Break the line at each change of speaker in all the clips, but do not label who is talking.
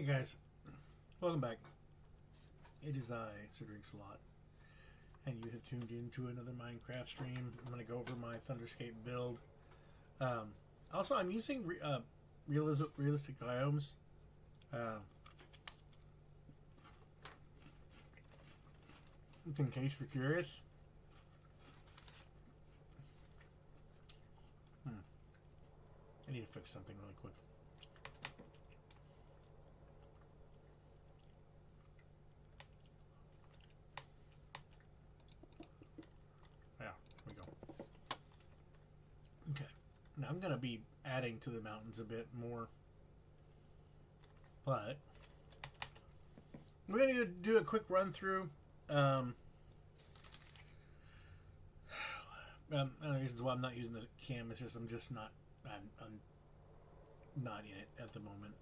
guys, welcome back. It is I, Sir Drinks-A-Lot, and you have tuned into another Minecraft stream. I'm going to go over my Thunderscape build. Also, I'm using realistic biomes. In case you're curious. I need to fix something really quick. Yeah, here we go. Okay. Now I'm going to be adding to the mountains a bit more. But we're going to do a quick run through. The reasons why I'm not using the cam is just I'm not in it at the moment.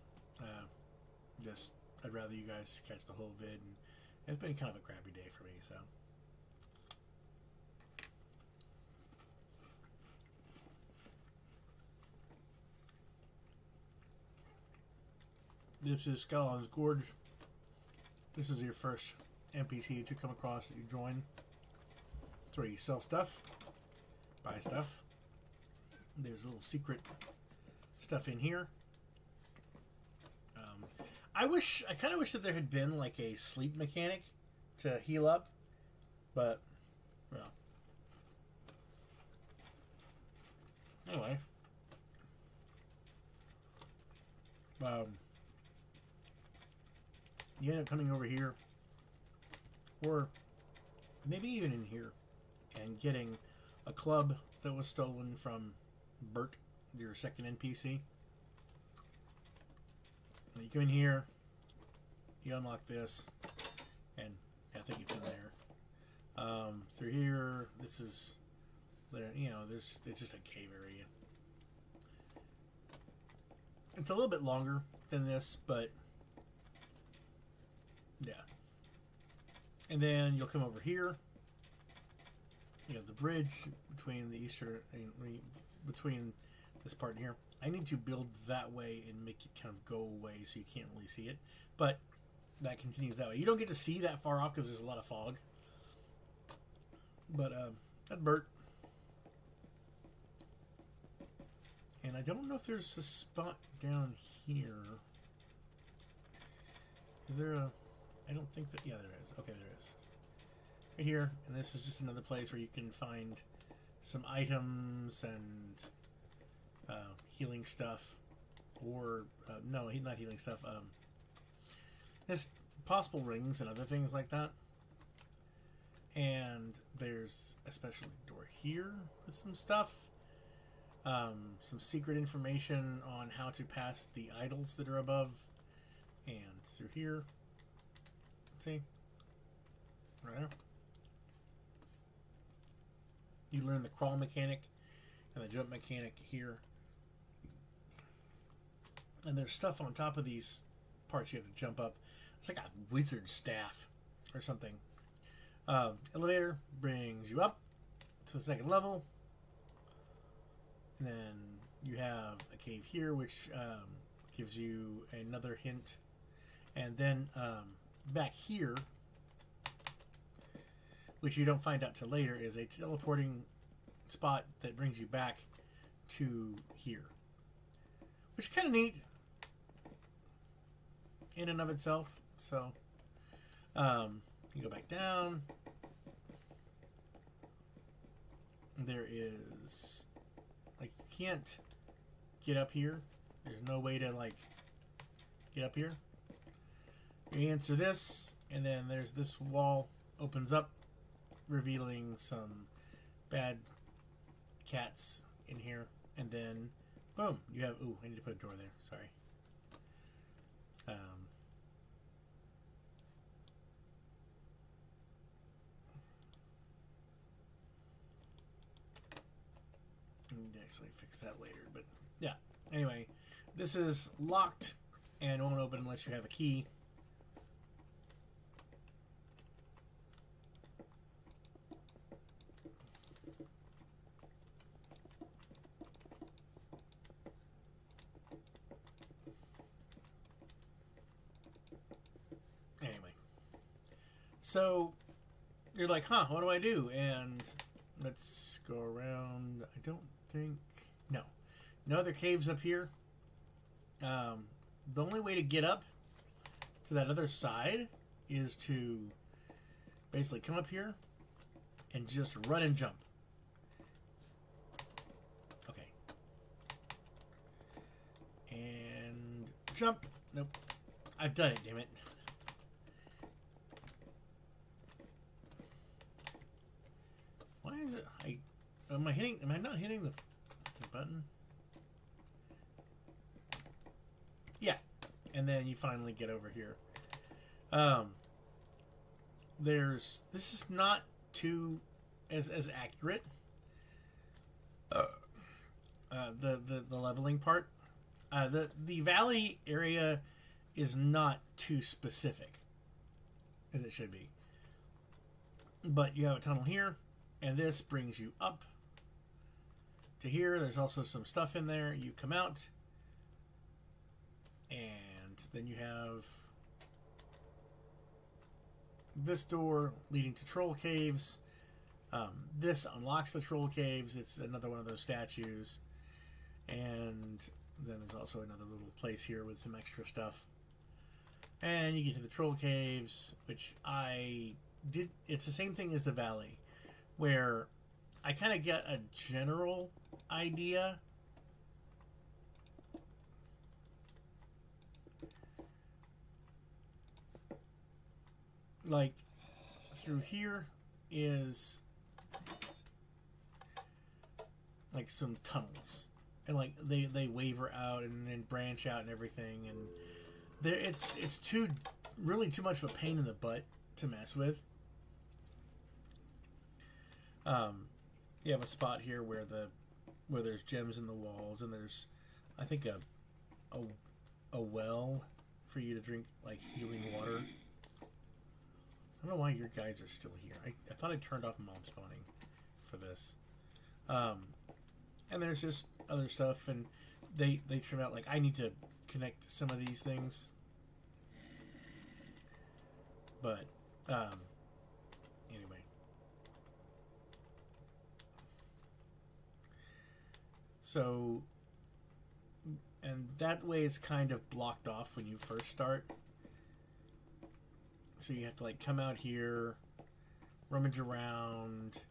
I'd rather you guys catch the whole vid, and it's been kind of a crappy day for me, so. This is Skeletons Gorge. This is your first NPC that you come across that you join. It's where you sell stuff, buy stuff. There's a little secret stuff in here. I kind of wish that there had been like a sleep mechanic to heal up, but well. Anyway, you end up coming over here, or maybe even in here, and getting a club that was stolen from Bert, your second NPC. You come in here, you unlock this, and I think it's in there. Through here, this is, it's just a cave area. It's a little bit longer than this, but yeah. And then you'll come over here. You have the bridge between the between this part here. I need to build that way and make it kind of go away so you can't really see it. But that continues that way. You don't get to see that far off because there's a lot of fog. But that's Bert. And I don't know if there's a spot down here. Is there a... I don't think that... Yeah, there is. Okay, there is. Right here. And this is just another place where you can find some items and healing stuff. Or... no, not healing stuff. There's possible rings and other things like that. And there's a special door here with some stuff. Some secret information on how to pass the idols that are above. And through here. See? Right there. You learn the crawl mechanic and the jump mechanic here. And there's stuff on top of these parts you have to jump up. It's like a wizard staff or something. Elevator brings you up to the second level. And then you have a cave here, which gives you another hint. And then back here, which you don't find out till later, is a teleporting spot that brings you back to here. Which is kind of neat in and of itself. So, you go back down. There is... Like, you can't get up here. There's no way to, like, get up here. You answer this, and then there's this wall opens up, revealing some bad cats in here. And then, boom, you have... Ooh, I need to put a door there. Sorry. I need to actually fix that later, but yeah. Anyway, this is locked and won't open unless you have a key. So you're like, huh, what do I do? And let's go around. I don't think... No other caves up here. The only way to get up to that other side is to basically come up here and just run and jump. Okay. And jump. Nope. I've done it, damn it. Why is it... Am I not hitting the button? Yeah. And then you finally get over here. This is not too as accurate. The leveling part. The valley area is not too specific as it should be. But you have a tunnel here, and this brings you up to here. There's also some stuff in there. You come out, and then you have this door leading to troll caves. This unlocks the troll caves. It's another one of those statues. And then there's also another little place here with some extra stuff. And you get to the troll caves, which it's the same thing as the valley, where I kind of get a general idea. Like, through here is like some tunnels, and like they waver out and then branch out and everything, and it's really too much of a pain in the butt to mess with. You have a spot here where there's gems in the walls, and there's, I think, a well for you to drink, like, healing water. I don't know why your guys are still here. I thought I turned off mob spawning for this. And there's just other stuff, and they trim out, like, I need to connect some of these things. But, anyway. So, and that way it's kind of blocked off when you first start. So you have to, like, come out here, rummage around,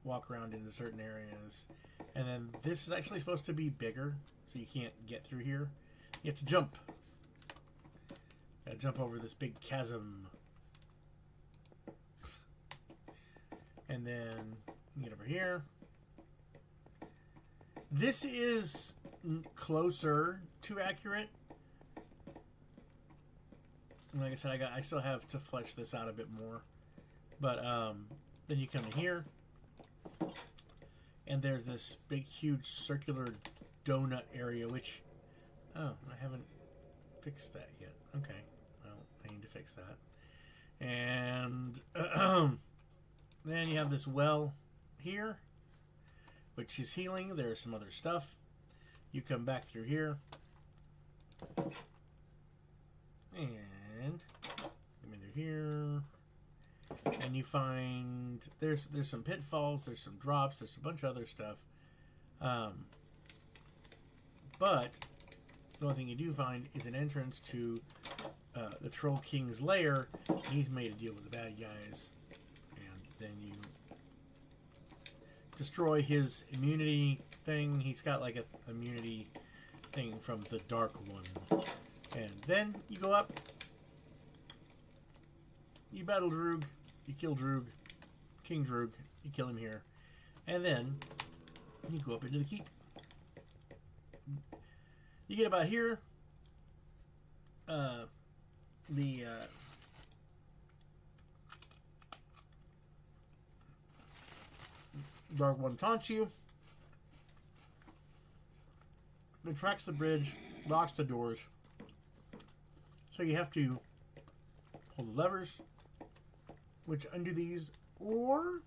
walk around into certain areas. And then this is actually supposed to be bigger, so you can't get through here. You have to jump. Gotta jump over this big chasm. And then you get over here. This is closer to accurate. Like I said, I still have to flesh this out a bit more. But then you come in here, and there's this big, huge circular donut area, which, oh, I haven't fixed that yet. Okay, well, I need to fix that. And then you have this well here, which is healing. There's some other stuff. You come back through here, and come in through here, and you find there's some pitfalls, there's some drops, there's a bunch of other stuff. But the only thing you do find is an entrance to the Troll King's lair. He's made a deal with the bad guys, and then you destroy his immunity thing. He's got like a immunity thing from the Dark One. And then you go up, you battle Droog, you kill Droog, King Droog, you kill him here, and then you go up into the keep. You get about here, the Dark One taunts you, retracts the bridge, locks the doors. So you have to pull the levers, which undo these, or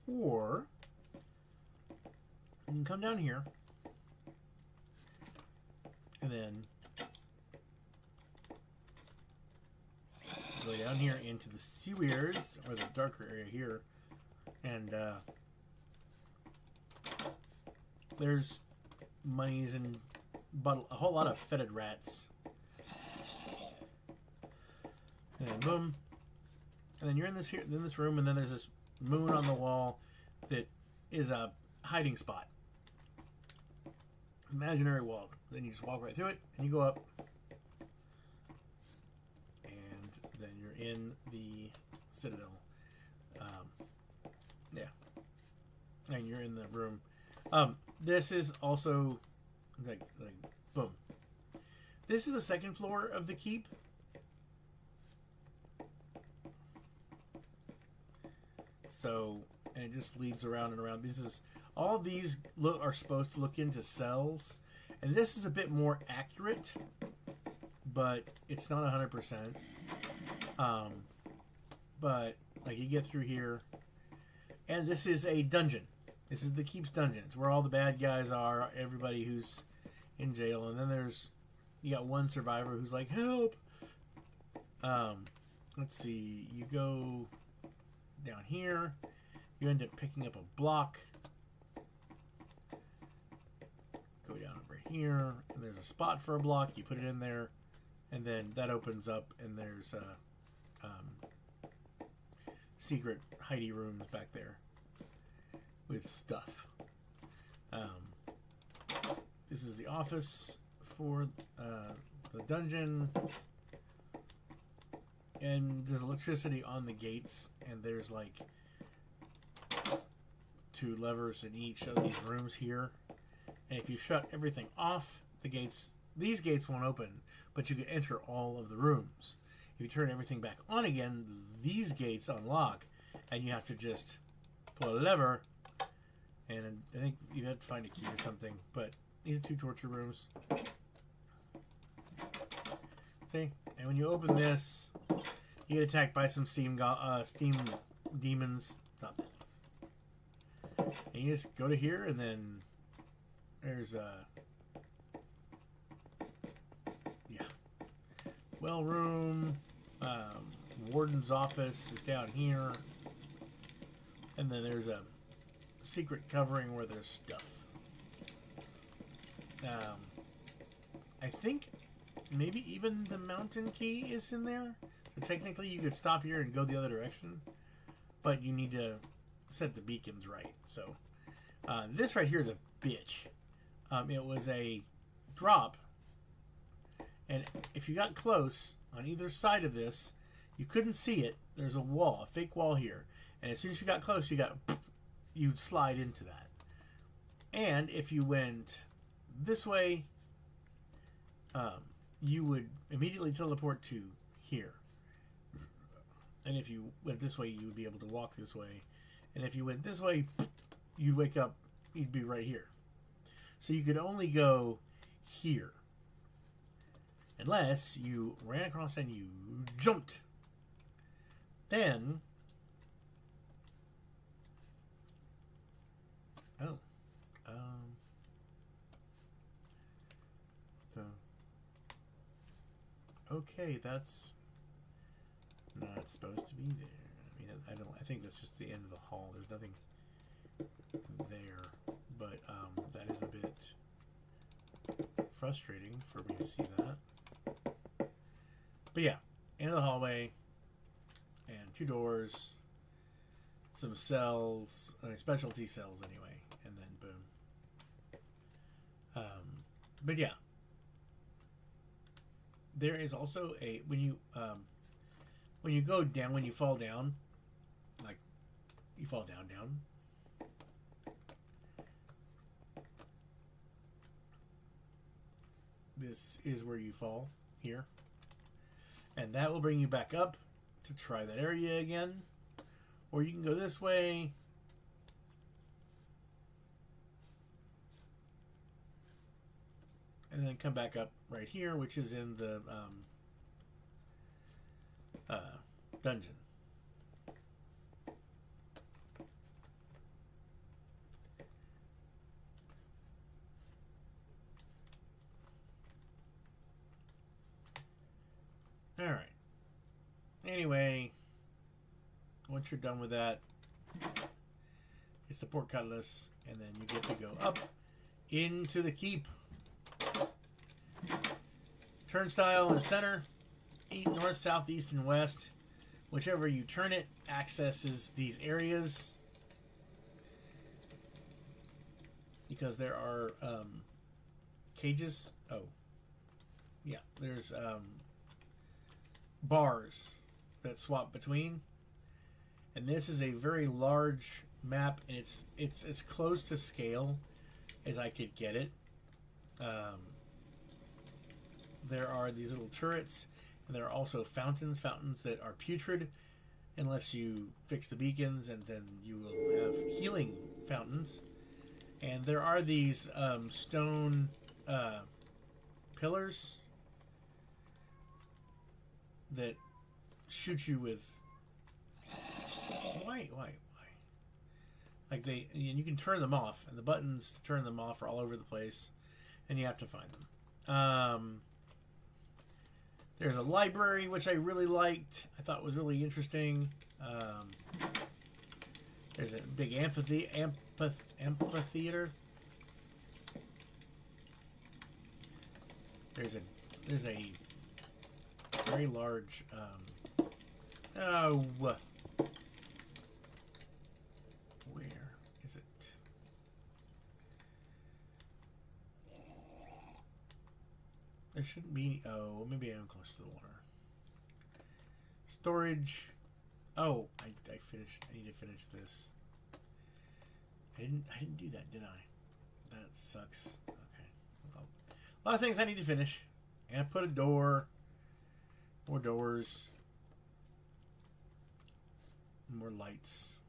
you can come down here, and then go down here into the sewers, or the darker area here, and there's monies and a whole lot of fetid rats. And then boom, and then you're in this room, and then there's this moon on the wall that is a hiding spot, imaginary wall. Then you just walk right through it, and you go up, and then you're in the citadel. Yeah, and you're in the room. This is also like boom. This is the second floor of the keep. So, and it just leads around and around. All of these are supposed to look into cells, and this is a bit more accurate, but it's not 100%. But like you get through here, and this is a dungeon. This is the keep's dungeon. It's where all the bad guys are, everybody who's in jail, and then you got one survivor who's like, help. Let's see. You go down here. You end up picking up a block. Go down over here, and there's a spot for a block. You put it in there, and then that opens up, and there's secret hidey rooms back there with stuff. This is the office for the dungeon, and there's electricity on the gates, and there's like 2 levers in each of these rooms here. And if you shut everything off, these gates won't open, but you can enter all of the rooms. If you turn everything back on again, these gates unlock, and you have to just pull a lever, and I think you have to find a key or something, but these are 2 torture rooms. See? And when you open this, you get attacked by some steam demons. Stop that. And you just go to here, and then there's well room. Warden's office is down here, and then there's a secret covering where there's stuff. I think maybe even the mountain key is in there. So technically you could stop here and go the other direction, but you need to set the beacons right. So this right here is a bitch. It was a drop, and if you got close on either side of this, you couldn't see it. There's a wall, a fake wall here, and as soon as you got close, you'd slide into that. And if you went this way, you would immediately teleport to here. And if you went this way, you would be able to walk this way. And if you went this way, you'd wake up, you'd be right here. So you could only go here, unless you ran across and you jumped. Then, okay, that's not supposed to be there. I mean, I think that's just the end of the hall. There's nothing there, but that is a bit frustrating for me to see that. But yeah, end of the hallway, and 2 doors, some cells, specialty cells anyway, and then boom. But yeah, there is also when you go down, when you fall down, like you fall down. This is where you fall here, and that will bring you back up to try that area again, or you can go this way. And then come back up right here, which is in the dungeon. Alright. Anyway. once you're done with that, it's the portcullis, and then you get to go up into the keep. Turnstile in the center, north, south, east, and west. Whichever you turn it, accesses these areas. Because there are cages. Oh. Yeah, there's bars that swap between. And this is a very large map, and it's as close to scale as I could get it. There are these little turrets, and there are also fountains that are putrid unless you fix the beacons, and then you will have healing fountains. And there are these stone pillars that shoot you with... Why? Like and you can turn them off, and the buttons to turn them off are all over the place, and you have to find them. There's a library, which I really liked. I thought was really interesting. There's a big amphitheater. There's a very large. Where is it? There shouldn't be. Oh, maybe I'm close to the water. Storage. Oh, I finished. I need to finish this. I didn't do that, did I? That sucks. Okay. Well, a lot of things I need to finish. And I put a door. More doors. More lights.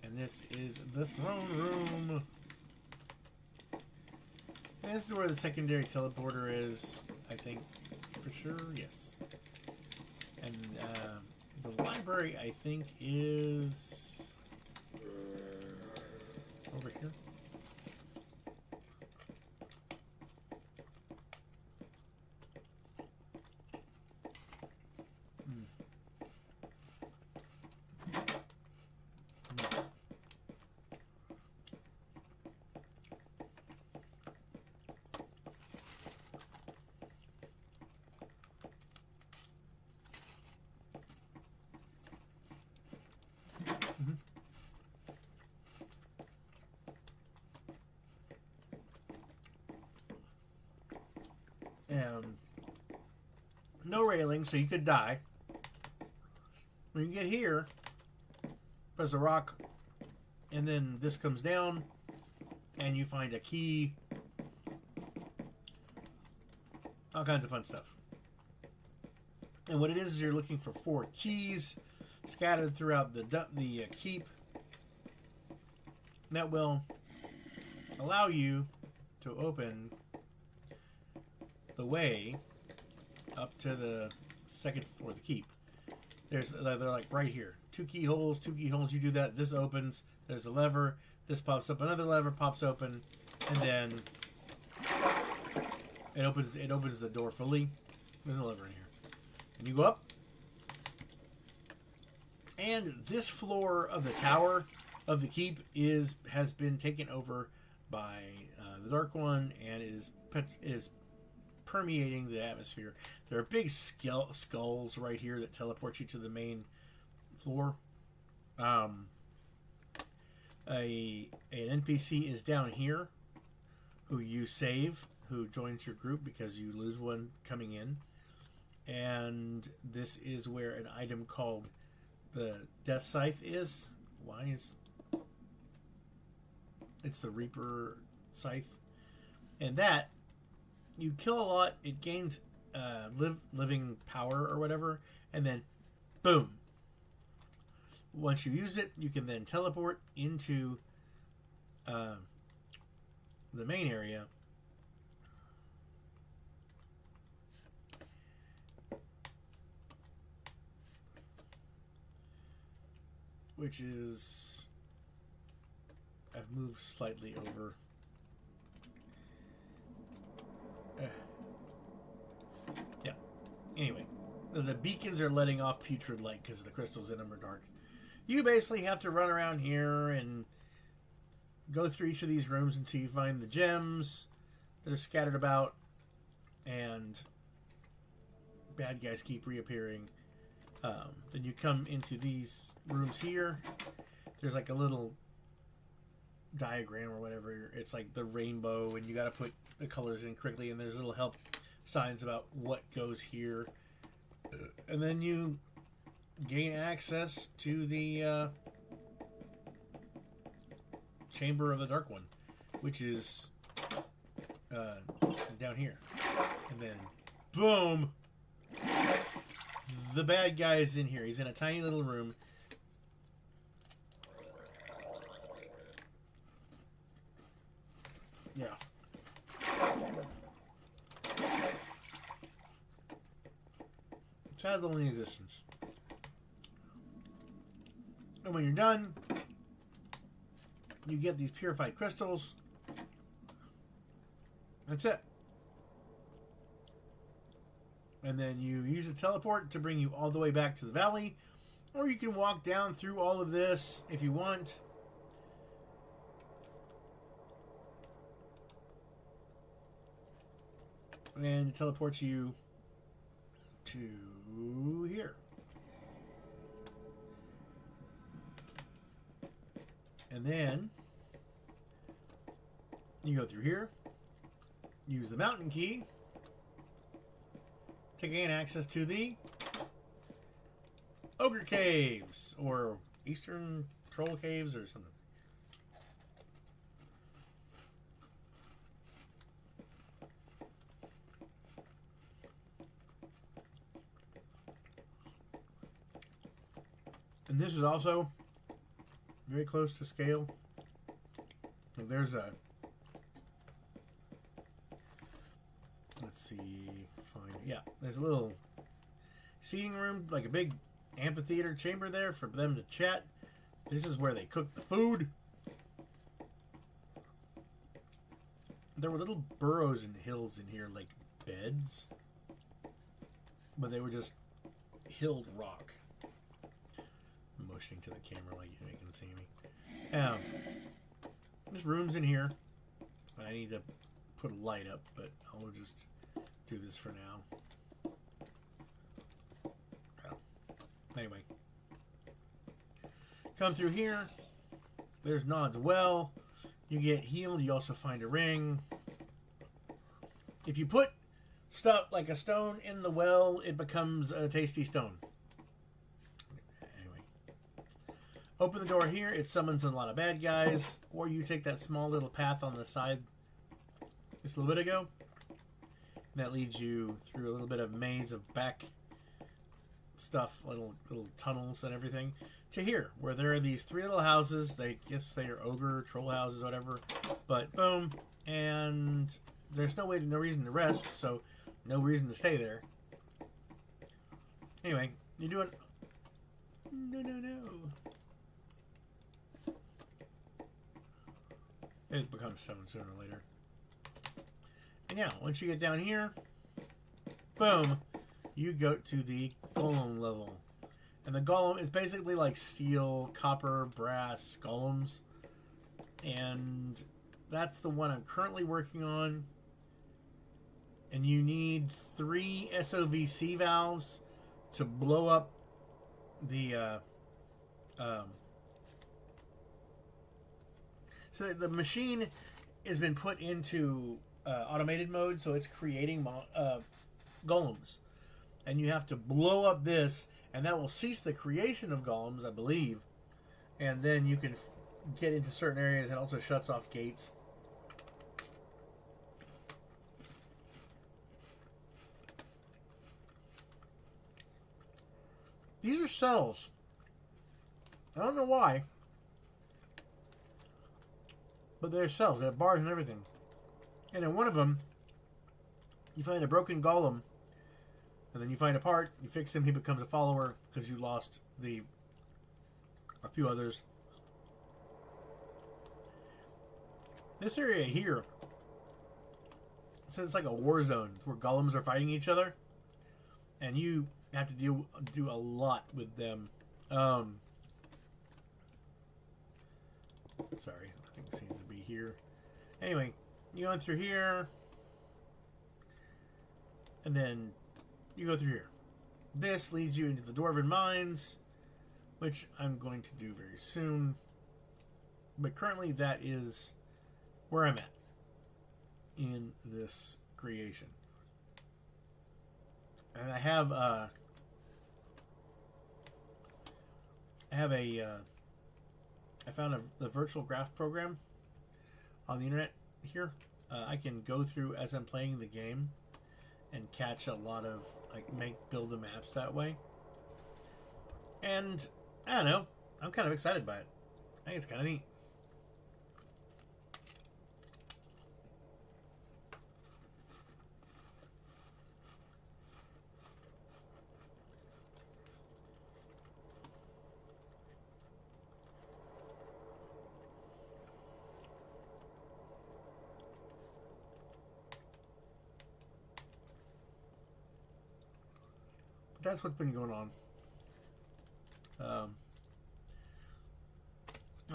And this is the throne room. And this is where the secondary teleporter is, I think, for sure, yes. And the library, I think, is over here. No railing, so you could die. When you get here, there's a rock, and then this comes down, and you find a key. All kinds of fun stuff. And what it is you're looking for 4 keys scattered throughout the keep. That will allow you to open the way up to the second floor of the keep. They're like right here. 2 keyholes, 2 keyholes. You do that, this opens. There's a lever. This pops up. Another lever pops open, and then it opens the door fully. There's a lever in here, and you go up. And this floor of the tower of the keep has been taken over by the Dark One, and is permeating the atmosphere. There are big skulls right here that teleport you to the main floor. An NPC is down here who you save, who joins your group because you lose one coming in. And this is where an item called the Death Scythe is. It's the Reaper Scythe. And that, you kill a lot, it gains living power or whatever, and then boom. Once you use it, you can then teleport into the main area. Which is... I've moved slightly over. Yeah. Anyway, the beacons are letting off putrid light because the crystals in them are dark. You basically have to run around here and go through each of these rooms until you find the gems that are scattered about, and bad guys keep reappearing. Then you come into these rooms here. There's like a little diagram or whatever. It's like the rainbow, and you got to put the colors in correctly, and there's little help signs about what goes here. And then you gain access to the Chamber of the Dark One, which is down here. And then, boom! The bad guy is in here. He's in a tiny little room. Yeah. Sad lonely existence. And when you're done, you get these purified crystals. That's it. And then you use a teleport to bring you all the way back to the valley. Or you can walk down through all of this if you want. And it teleports you to here. And then you go through here, use the mountain key to gain access to the Ogre Caves, or Eastern Troll Caves, or something. And this is also very close to scale. Like there's a, let's see, fine, yeah, there's a little seating room, like a big amphitheater chamber there for them to chat. This is where they cook the food. There were little burrows and hills in here, like beds, but they were just hilled rock. I'm motioning to the camera like you can see me. There's rooms in here. I need to put a light up, but I'll just do this for now. Anyway, come through here. There's Nod's well. You get healed. You also find a ring. If you put stuff like a stone in the well, it becomes a tasty stone. Anyway, open the door here. It summons a lot of bad guys. Or you take that small little path on the side just a little bit ago. And that leads you through a little bit of maze of back stuff, little tunnels and everything, to here, where there are these three little houses. They guess they are ogre troll houses, whatever. But boom, and there's no reason to rest, so no reason to stay there. Anyway, you're doing no. It becomes stone sooner or later. And yeah, once you get down here, boom, you go to the golem level. And the golem is basically like steel, copper, brass golems. And that's the one I'm currently working on. And you need 3 SOVC valves to blow up the so the machine has been put into automated mode, so it's creating golems. And you have to blow up this, and that will cease the creation of golems, I believe. And then you can get into certain areas, and also shuts off gates. These are cells. I don't know why, but they're cells. They have bars and everything. And in one of them, you find a broken golem. And then you find a part, you fix him, he becomes a follower because you lost a few others. This area here, it says it's like a war zone where golems are fighting each other. And you have to do a lot with them. Sorry, I think it seems to be here. Anyway, you go through here, and then you go through here. This leads you into the Dwarven Mines, which I'm going to do very soon. But currently, that is where I'm at in this creation. And I have a I found the virtual graph program on the internet here. I can go through as I'm playing the game and catch a lot of, like, build the maps that way. And I don't know, I'm kind of excited by it. I think it's kind of neat. That's what's been going on.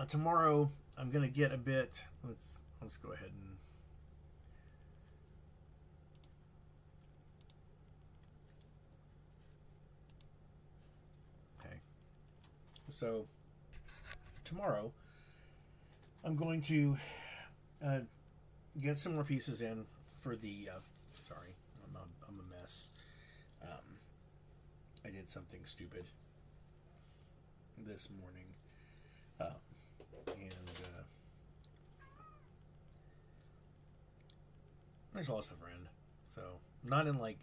Tomorrow I'm gonna get a bit. Let's go ahead and. Okay. So tomorrow I'm going to get some more pieces in for the. Sorry, I'm a mess. I did something stupid this morning, and I just lost a friend. So not in like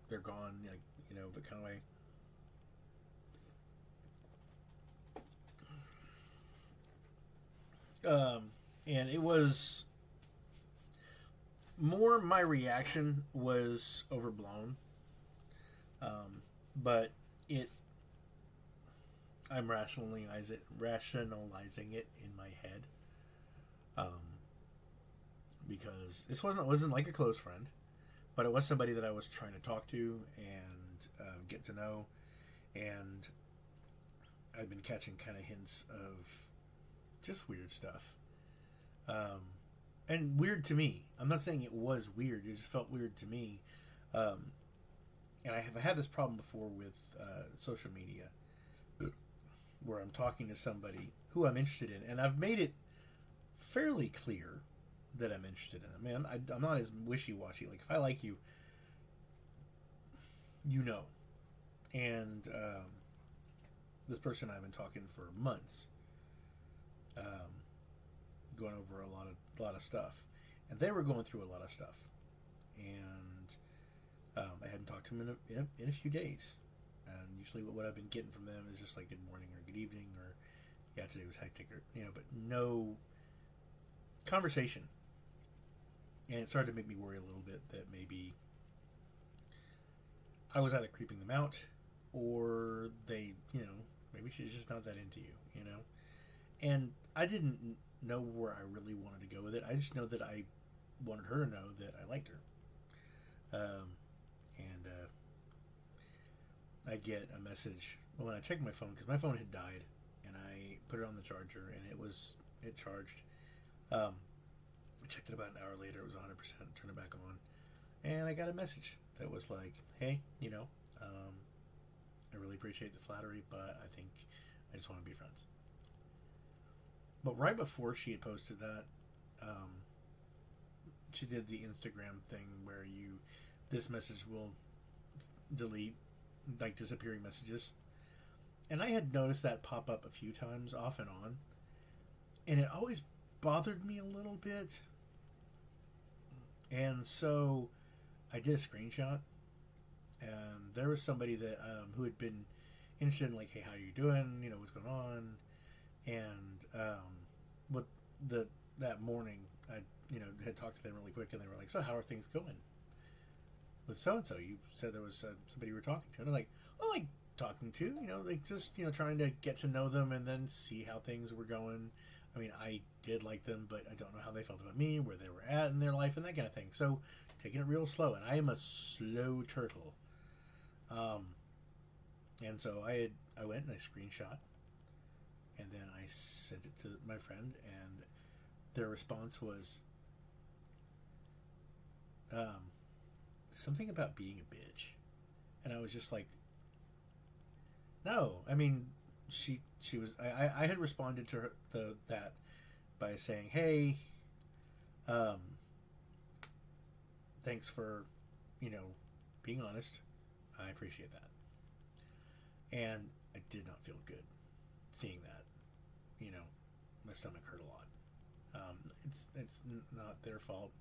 they're gone, like, you know, but kind of way. And it was more my reaction was overblown. But I'm rationalizing it in my head, because this wasn't like a close friend, but it was somebody that I was trying to talk to and get to know, and I've been catching kind of hints of just weird stuff, and weird to me. I'm not saying it was weird; it just felt weird to me. And I have had this problem before with social media, where I'm talking to somebody who I'm interested in, and I've made it fairly clear that I'm interested in them. Man, I'm not as wishy-washy. Like, if I like you, you know. And this person I've been talking for months, going over a lot of stuff, and they were going through a lot of stuff, and I hadn't talked to them in a few days, and usually what I've been getting from them is just like good morning or good evening, or yeah, today was hectic, or, you know, but no conversation. And it started to make me worry a little bit that maybe I was either creeping them out, or they, you know, maybe she's just not that into you, you know. And I didn't know where I really wanted to go with it. I just know that I wanted her to know that I liked her. And I get a message when I checked my phone, because my phone had died, and I put it on the charger, and it charged. I checked it about an hour later. It was 100%. Turned it back on, and I got a message that was like, "Hey, you know, I really appreciate the flattery, but I think I just want to be friends." But right before she had posted that, she did the Instagram thing where this message will delete, like, disappearing messages. And I had noticed that pop up a few times off and on, and it always bothered me a little bit. And so I did a screenshot, and there was somebody that who had been interested in, like, hey, how are you doing? You know, what's going on? And with that morning, I had talked to them really quick, and they were like, so how are things going with so and so? You said there was somebody you were talking to, and I'm like, well, like, talking to, like, just trying to get to know them and then see how things were going. I mean, I did like them, but I don't know how they felt about me, where they were at in their life, and that kind of thing. So taking it real slow, and I am a slow turtle. And so I went and I screenshot, and then I sent it to my friend, and their response was something about being a bitch, and I was just like, no. I mean, she was. I had responded to her that by saying, hey, um, thanks for, being honest. I appreciate that. And I did not feel good seeing that. You know, my stomach hurt a lot. It's not their fault.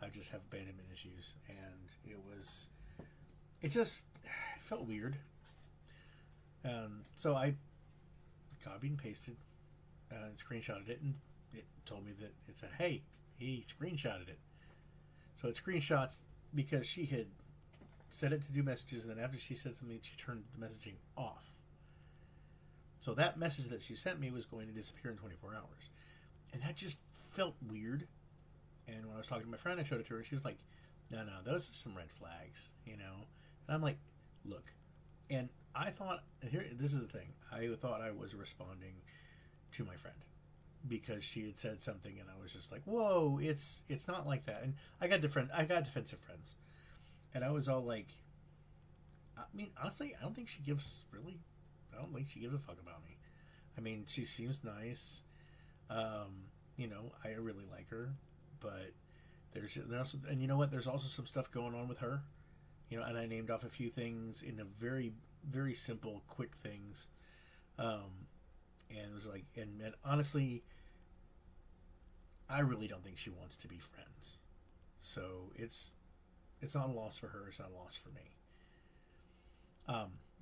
I just have abandonment issues, and it just felt weird. So I copied and pasted, screenshotted it, and it told me that it said, "Hey, he screenshotted it." So it screenshots because she had set it to do messages, and then after she said something, she turned the messaging off. So that message that she sent me was going to disappear in 24 hours. And that just felt weird. And when I was talking to my friend, I showed it to her, and she was like, no, those are some red flags, And I'm like, look. And I thought, this is the thing. I thought I was responding to my friend because she had said something, and I was just like, whoa, it's not like that. And I got defensive friends. And I was all like, I mean, honestly, I don't think she gives a fuck about me. I mean, she seems nice. I really like her, but there's also, and you know what? There's also some stuff going on with her. And I named off a few things in a very, very simple, quick things. And it was like, and honestly, I really don't think she wants to be friends. So it's not a loss for her. It's not a loss for me.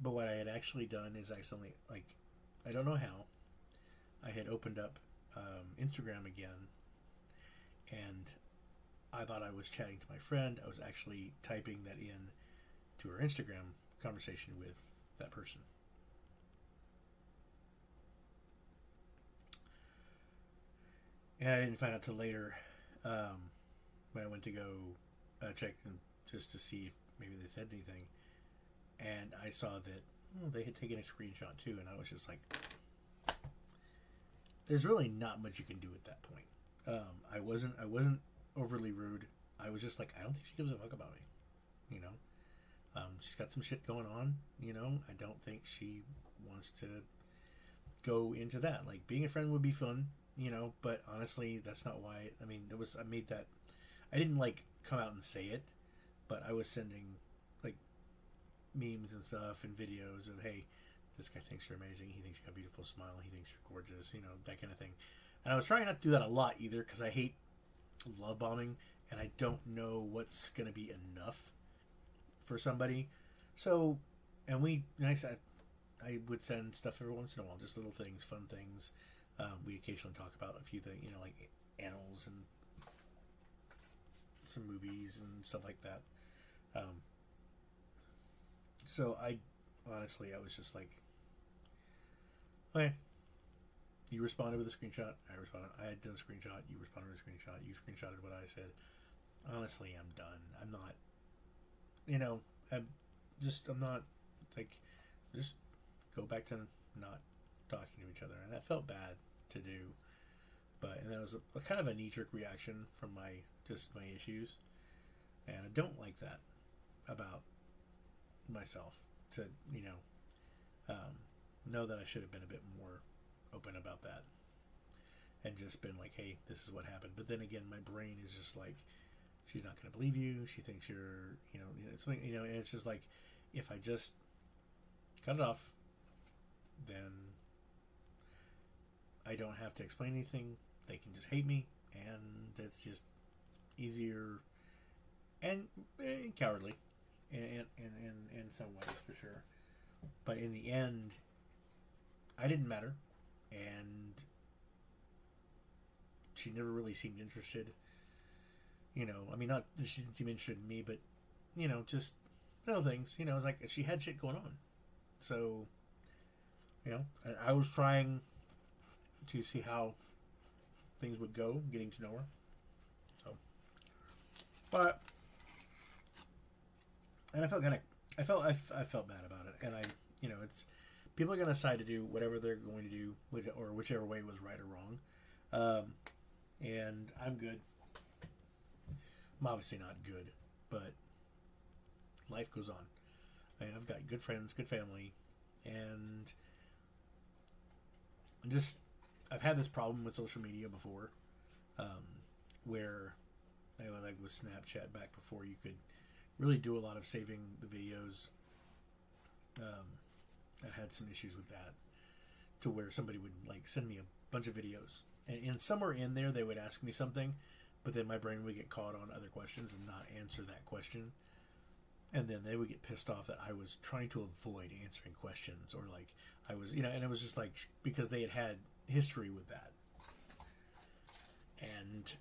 But what I had actually done is accidentally, I don't know how, I had opened up Instagram again, and I thought I was chatting to my friend. I was actually typing that in to her Instagram conversation with that person. And I didn't find out till later when I went to go check them just to see if maybe they said anything. And I saw that they had taken a screenshot too, and I was just like, there's really not much you can do at that point. I wasn't overly rude. I was just like, I don't think she gives a fuck about me. She's got some shit going on. I don't think she wants to go into that. Like, being a friend would be fun. But honestly, that's not why. I mean, I made that. I didn't come out and say it, but I was sending memes and stuff and videos of, hey, this guy thinks you're amazing. He thinks you got a beautiful smile. He thinks you're gorgeous. That kind of thing. And I was trying not to do that a lot either, because I hate love bombing, and I don't know what's going to be enough for somebody. So, I would send stuff every once in a while, just little things, fun things. We occasionally talk about a few things, like animals and some movies and stuff like that. So I was just like, okay, you responded with a screenshot. I responded. I had done a screenshot. You responded with a screenshot. You screenshotted what I said. Honestly, I'm done. I'm not. I'm not just go back to not talking to each other, and that felt bad to do. And that was a kind of a knee-jerk reaction from my issues, and I don't like that about myself, to know that I should have been a bit more open about that and just been like, hey, this is what happened. But then again, my brain is just like, she's not going to believe you. She thinks you're, and it's just like, if I just cut it off, then I don't have to explain anything. They can just hate me, and it's just easier and cowardly in some ways, for sure. But in the end, I didn't matter, and she never really seemed interested. Not that she didn't seem interested in me, but just little things. It was like she had shit going on. So, I was trying to see how things would go, getting to know her. So, but, and I felt bad about it, and you know, it's people are going to decide to do whatever they're going to do, or whichever way was right or wrong. And I'm good. I'm obviously not good, but life goes on. I've got good friends, good family, and just I've had this problem with social media before, where like with Snapchat back before you could really do a lot of saving the videos. I had some issues with that, to where somebody would like send me a bunch of videos, and somewhere in there they would ask me something, but then my brain would get caught on other questions and not answer that question. And then they would get pissed off that I was trying to avoid answering questions, or like I was, and it was just like because they had history with that. And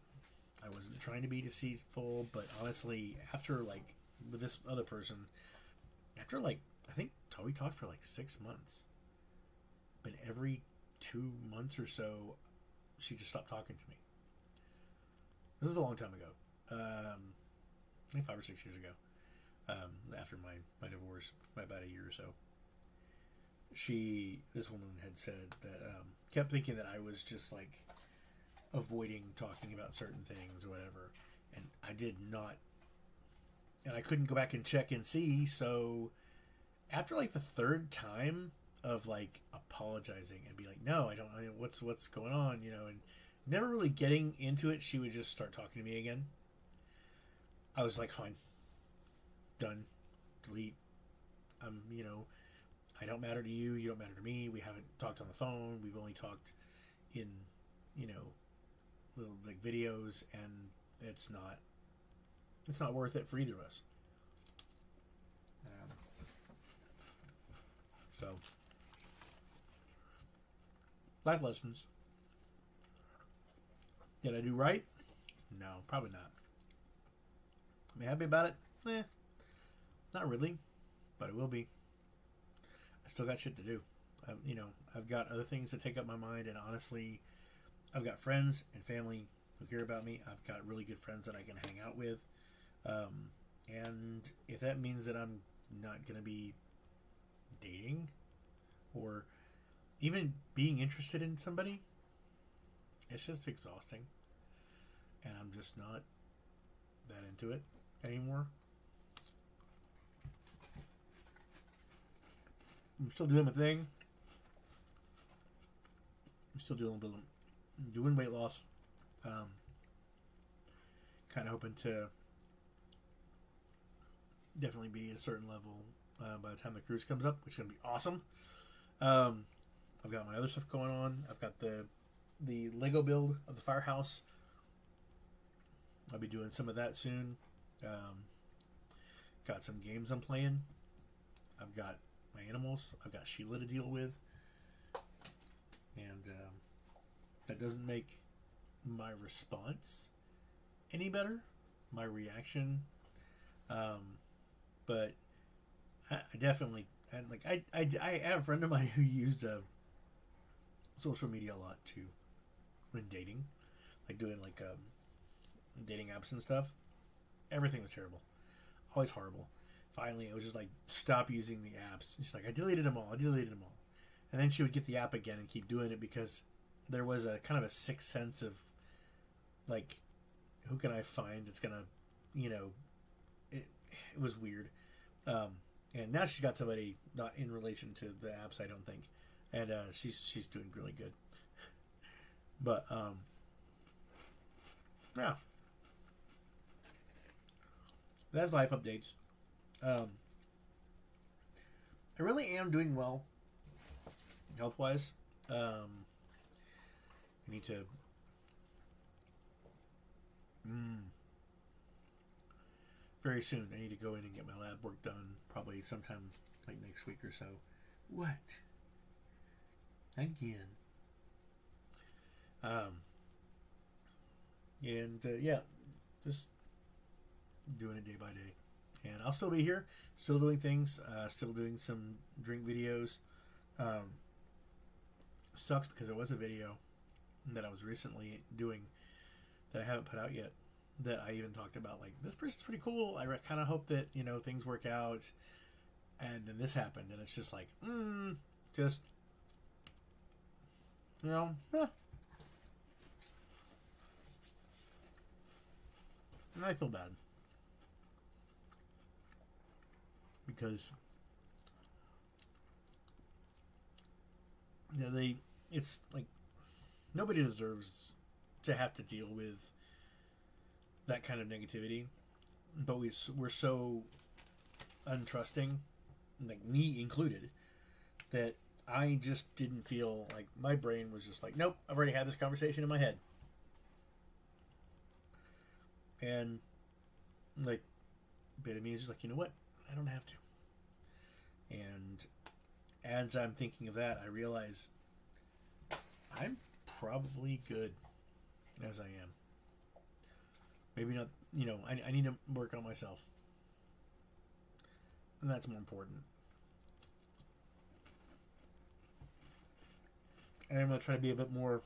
I wasn't trying to be deceitful, but honestly, after like with this other person, after like I think we talked for like 6 months, but every 2 months or so, she just stopped talking to me. This is a long time ago, I think 5 or 6 years ago. After my divorce, by about a year or so, this woman had said that, kept thinking that I was just like avoiding talking about certain things or whatever, and I did not, and I couldn't go back and check and see. So after like the third time of like apologizing and be like, no, I don't, what's going on, and never really getting into it, she would just start talking to me again. I was like, fine, done, delete. I don't matter to you. You don't matter to me. We haven't talked on the phone. We've only talked in, little like videos, and it's not worth it for either of us. So, life lessons. Did I do right? No, probably not. Am I happy about it? Not really, but it will be. I still got shit to do. I've got other things that take up my mind, and honestly, I've got friends and family who care about me. I've got really good friends that I can hang out with, and if that means that I'm not going to be dating or even being interested in somebody, it's just exhausting, and I'm just not that into it anymore. I'm still doing my thing. I'm still doing weight loss. Kind of hoping to definitely be at a certain level by the time the cruise comes up, which is going to be awesome. I've got my other stuff going on. I've got the Lego build of the firehouse. I'll be doing some of that soon. Got some games I'm playing. I've got my animals. I've got Sheila to deal with. And that doesn't make my response any better. My reaction. But I definitely... I have a friend of mine who used social media a lot too when dating. Like doing dating apps and stuff. Everything was terrible. Always horrible. Finally, I was just like, stop using the apps. And she's like, I deleted them all. And then she would get the app again and keep doing it because there was a kind of a sixth sense of like, who can I find that's gonna, it was weird. And now she's got somebody not in relation to the apps, I don't think, and she's doing really good. But yeah, that's life updates. I really am doing well health wise. I need to very soon. I need to go in and get my lab work done, probably sometime like next week or so. What? Again. Yeah, just doing it day by day. And I'll still be here, still doing things, still doing some drink videos. Sucks because there was a video that I was recently doing that I haven't put out yet, that I even talked about, like, this person's pretty cool. I kind of hope that, things work out. And then this happened, and it's just like, just, you know, and I feel bad. Because, you know, it's like, nobody deserves to have to deal with that kind of negativity. But we're so untrusting, like me included, that I just didn't feel like my brain was just like, nope, I've already had this conversation in my head. And like, bit of me is just like, you know what? I don't have to. And as I'm thinking of that, I realize I'm probably good as I am. Maybe not, you know, I need to work on myself. And that's more important. And I'm going to try to be a bit more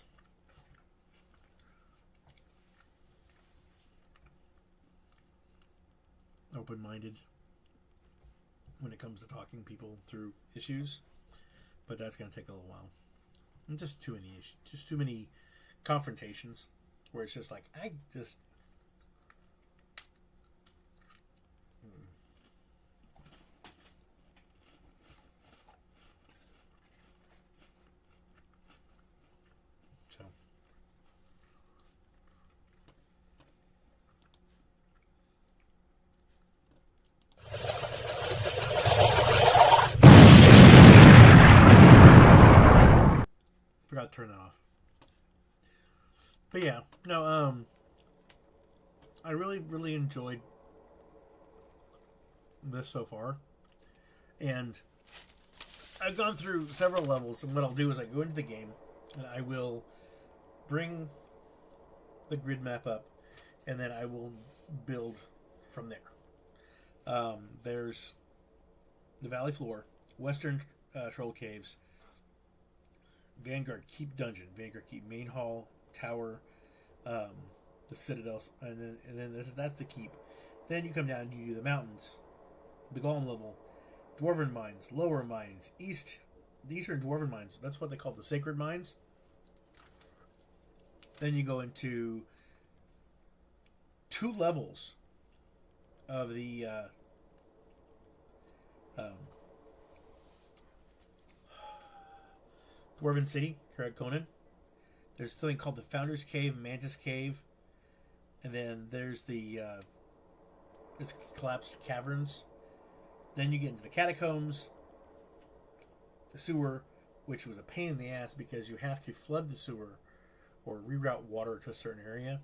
open-minded when it comes to talking people through issues. But that's going to take a little while. And just too many issues. Just too many confrontations where it's just like, I just... So... Forgot to turn that off. But yeah, no, I really, really enjoyed this so far. And I've gone through several levels, and what I'll do is I go into the game, and I will bring the grid map up, and then I will build from there. There's the Valley Floor, Western Troll Caves, Vanguard Keep Dungeon, Vanguard Keep Main Hall, Tower, the Citadel, and then that's the Keep. Then you come down and you do the mountains, the Golem level, Dwarven Mines, Lower Mines, the Eastern Dwarven Mines. That's what they call the Sacred Mines. Then you go into 2 levels of the Dwarven City, Karak Conan. There's something called the Founder's Cave, Mantis Cave, and then there's the it's collapsed caverns. Then you get into the catacombs, the sewer, which was a pain in the ass because you have to flood the sewer or reroute water to a certain area.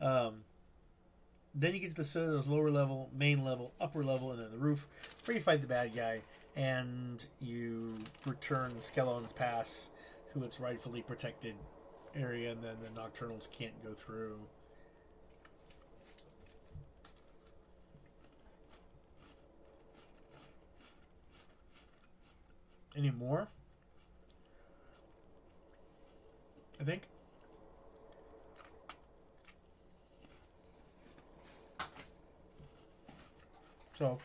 Then you get to the Citadel's lower level, main level, upper level, and then the roof, where you fight the bad guy, and you return Skellon's Pass to its rightfully protected area, and then the Nocturnals can't go through. Any more? I think. So,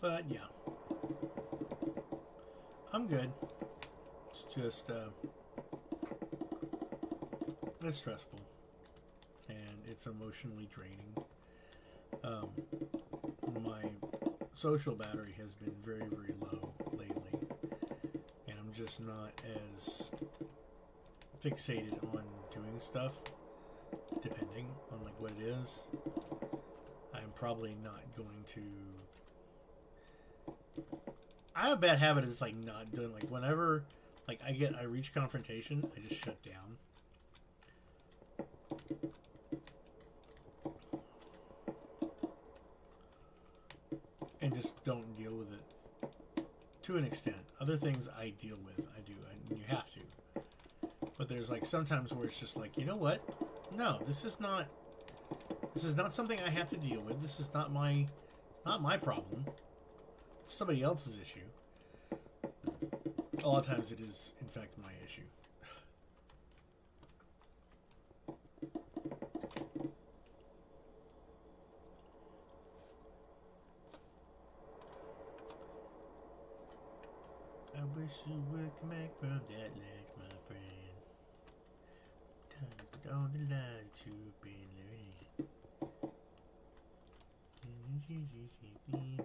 but yeah, I'm good. It's just it's stressful and it's emotionally draining. My social battery has been very, very low lately, and I'm just not as fixated on doing stuff, depending on like what it is. I'm probably not going to. I have a bad habit of just like not doing, like whenever like I reach confrontation, I just shut down. And just don't deal with it to an extent. Other things I deal with, I do, and you have to. But there's like sometimes where it's just like, you know what? No, this is not something I have to deal with. This is not my problem. It's somebody else's issue. A lot of times it is, in fact, my issue. I wish you would come back from that ledge, my friend. Times with all the lies that you've been learning. I will understand.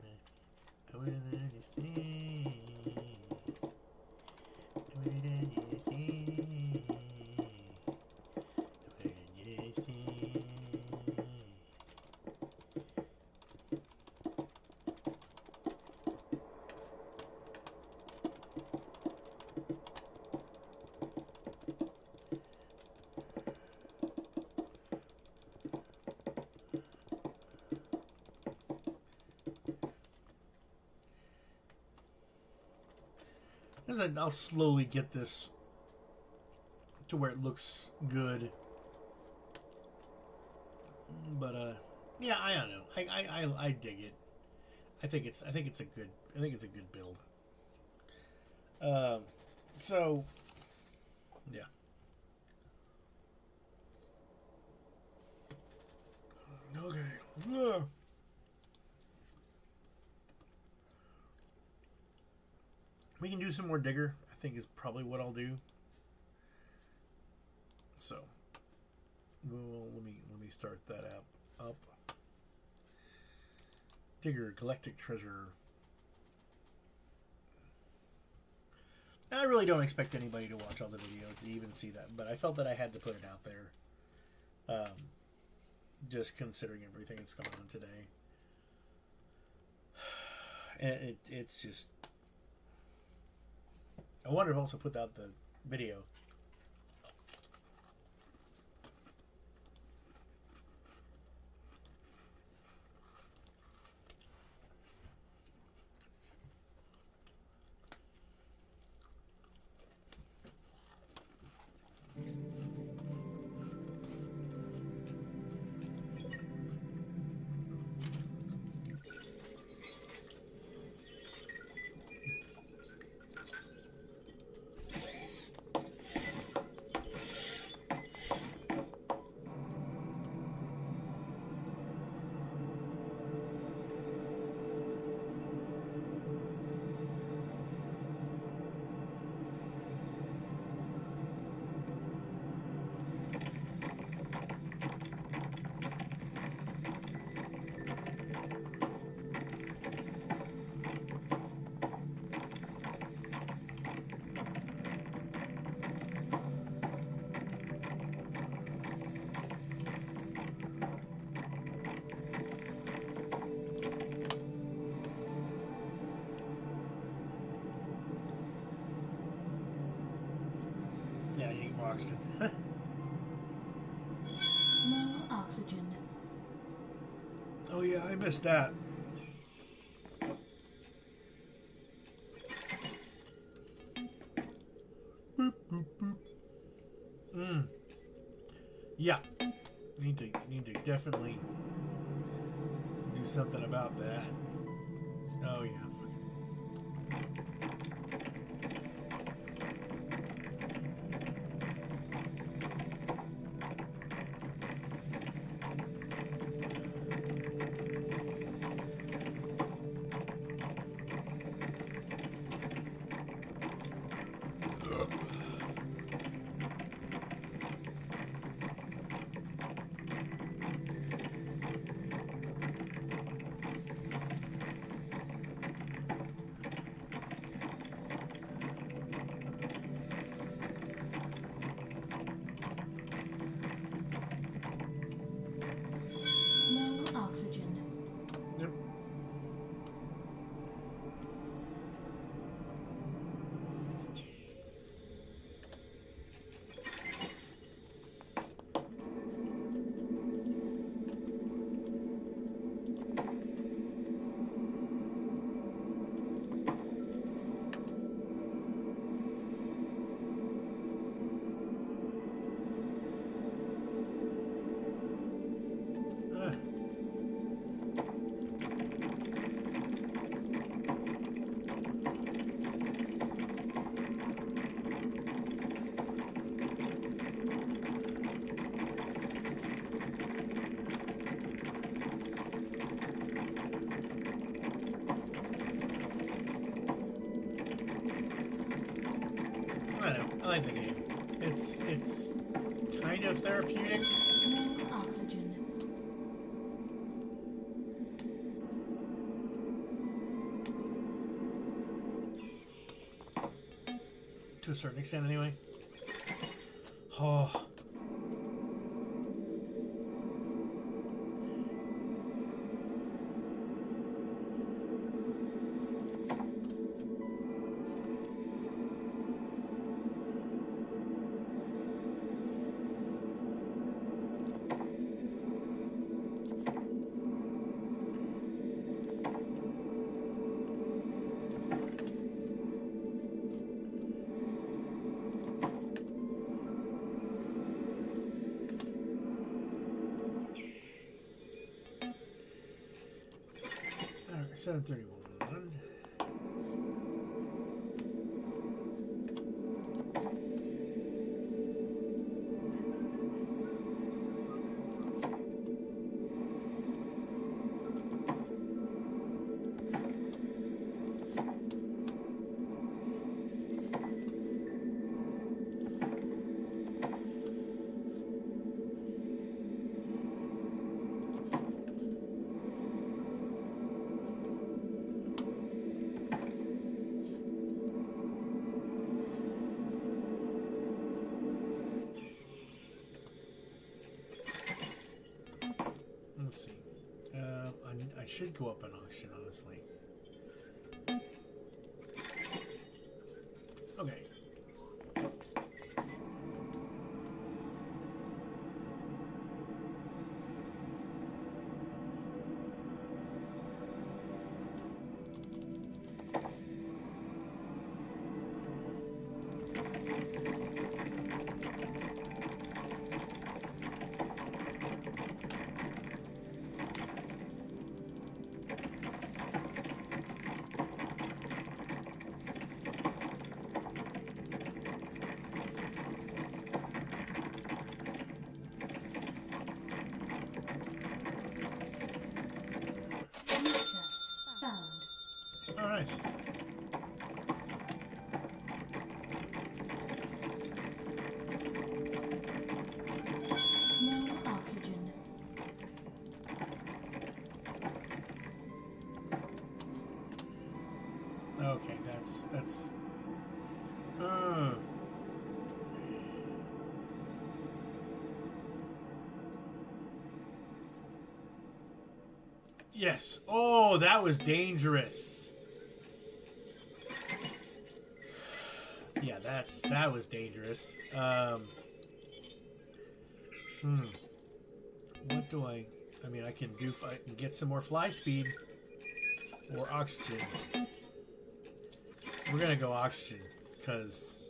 I will understand. I will understand. I'll slowly get this to where it looks good, but yeah, I don't know. I dig it. I think it's a good build. So yeah. Okay. We can do some more Digger, I think is probably what I'll do. So, let me start that up. Digger, Galactic Treasure. I really don't expect anybody to watch all the videos to even see that, but I felt that I had to put it out there. Just considering everything that's going on today. And it's just... I wonder if I also put out the video. Yeah, you need more oxygen.
Low oxygen.
Oh yeah, I missed that. Boop, boop, boop. Yeah, need to definitely do something about that. Oh yeah. like the game. It's kind of therapeutic.
No oxygen.
To a certain extent, anyway. Oh. Alright, 731. Let's see. I should go up an auction, honestly. Okay. All right.
No oxygen.
Okay, that's. Yes. Oh, that was dangerous. Yeah, that was dangerous. What do I mean, I can do. I can get some more fly speed or oxygen. We're gonna go oxygen because,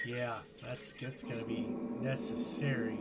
yeah, that's gonna be necessary.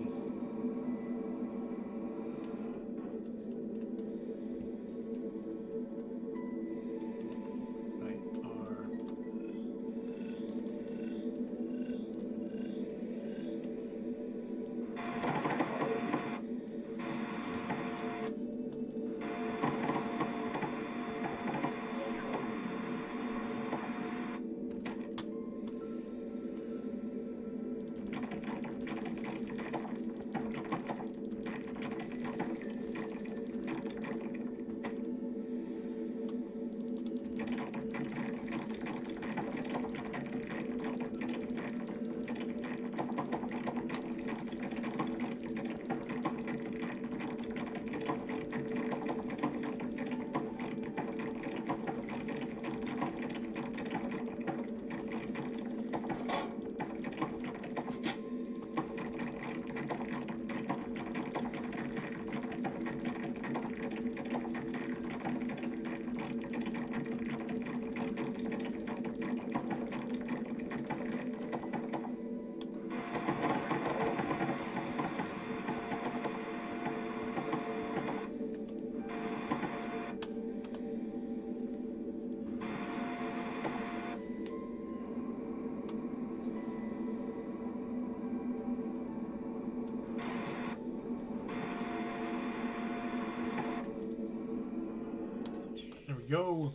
There we go.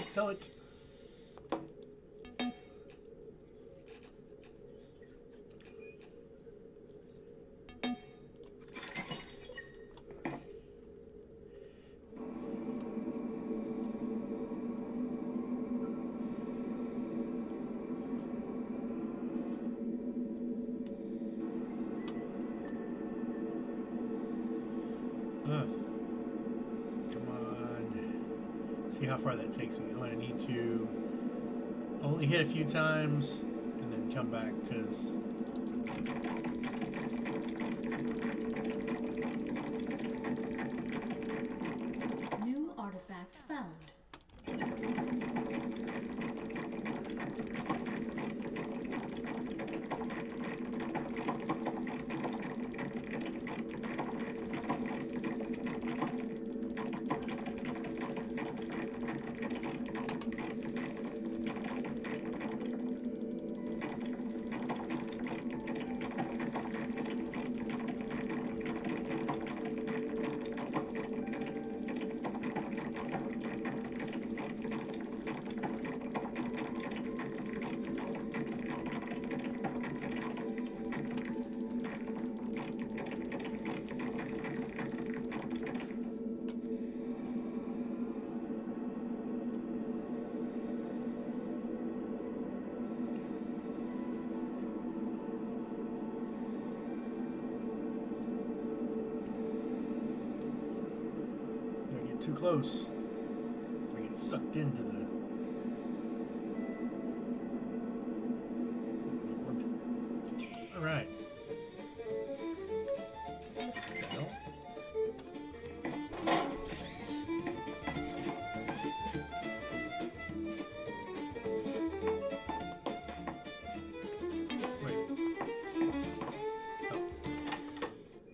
Sell it. See how far that takes me. I'm going to need to only hit a few times and then come back because
New artifact found.
too close. I get sucked into the orb. All right. Well. Wait. Oh.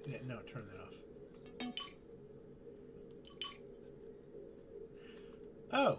Yeah, no, turn that off. Oh.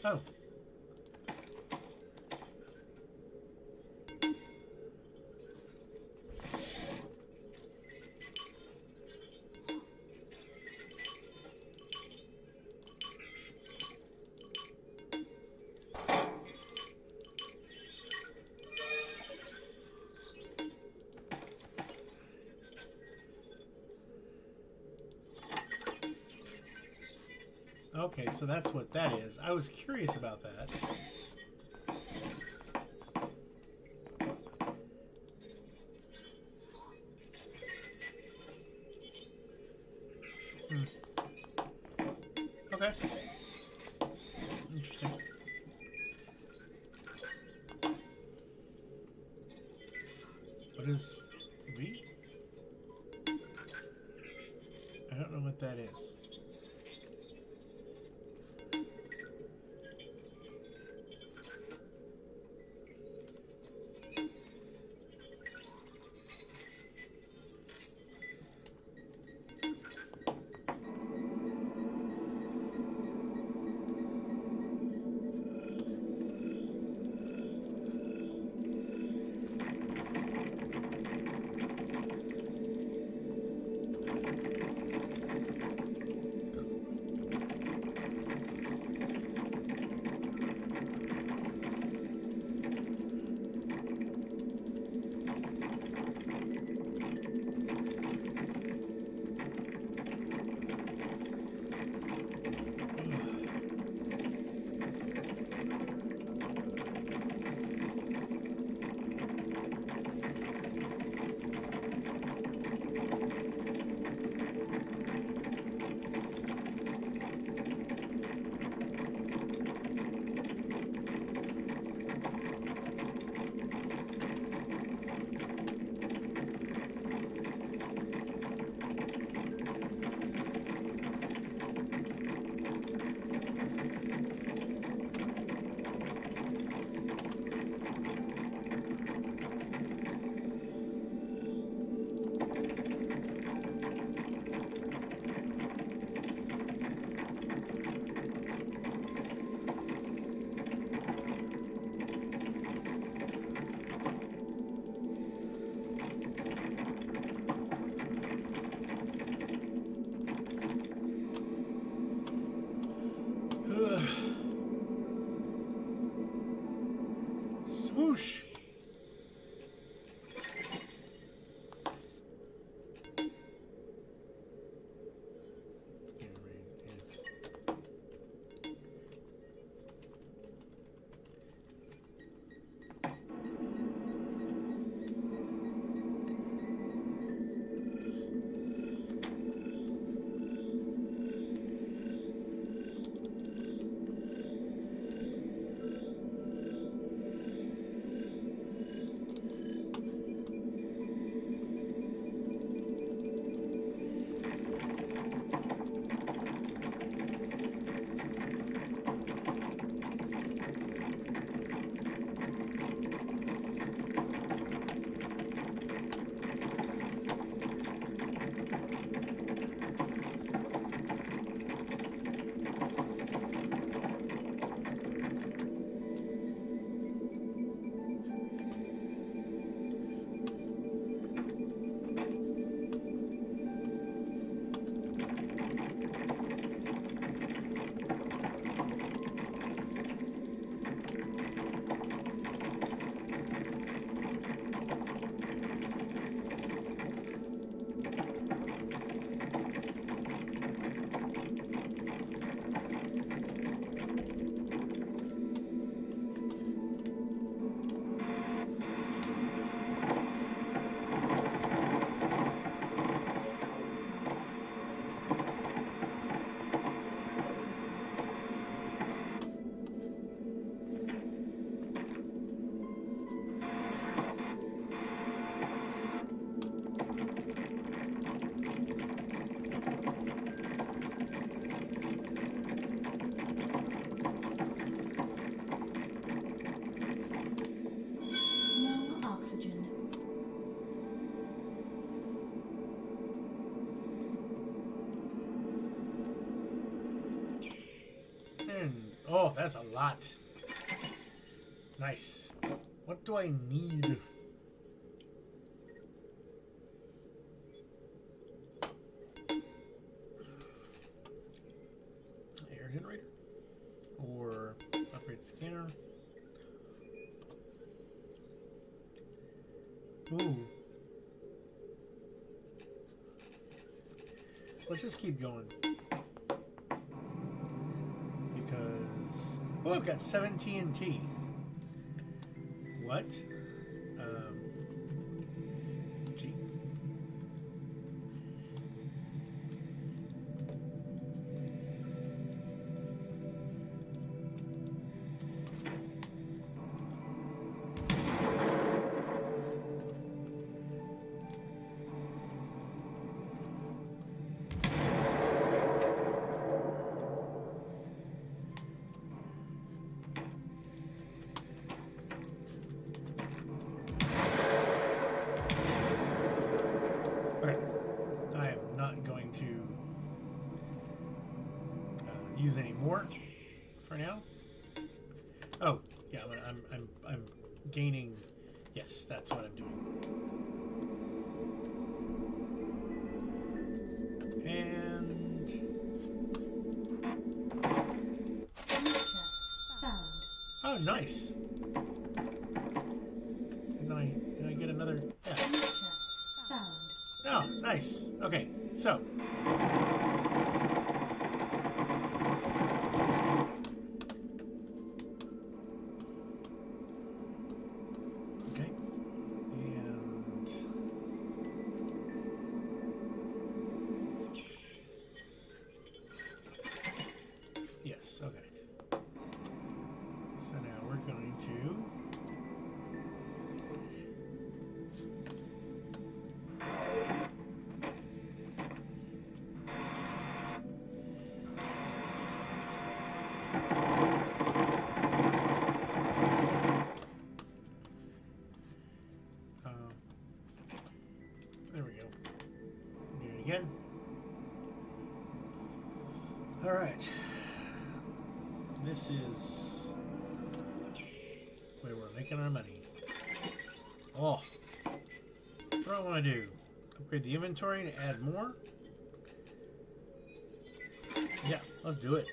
Oh. Okay, so that's what that is. I was curious about that. Okay. Interesting. What is V? I don't know what that is. Oh, that's a lot. Nice. What do I need? Air generator? Or upgrade scanner? Ooh. Let's just keep going. Because... Oh, I've got 7 TNT. What? G. Use any more for now. Oh, yeah, I'm gaining. Yes, that's what I'm doing. And
Chest found.
oh, nice. Can I get another? Yeah.
Chest found.
Oh, nice. Okay, so. Okay. And yes, okay. So now we're going to there we go. Do it again. All right. This is where we're making our money. Oh, what do I want to do? Upgrade the inventory to add more? Yeah, let's do it.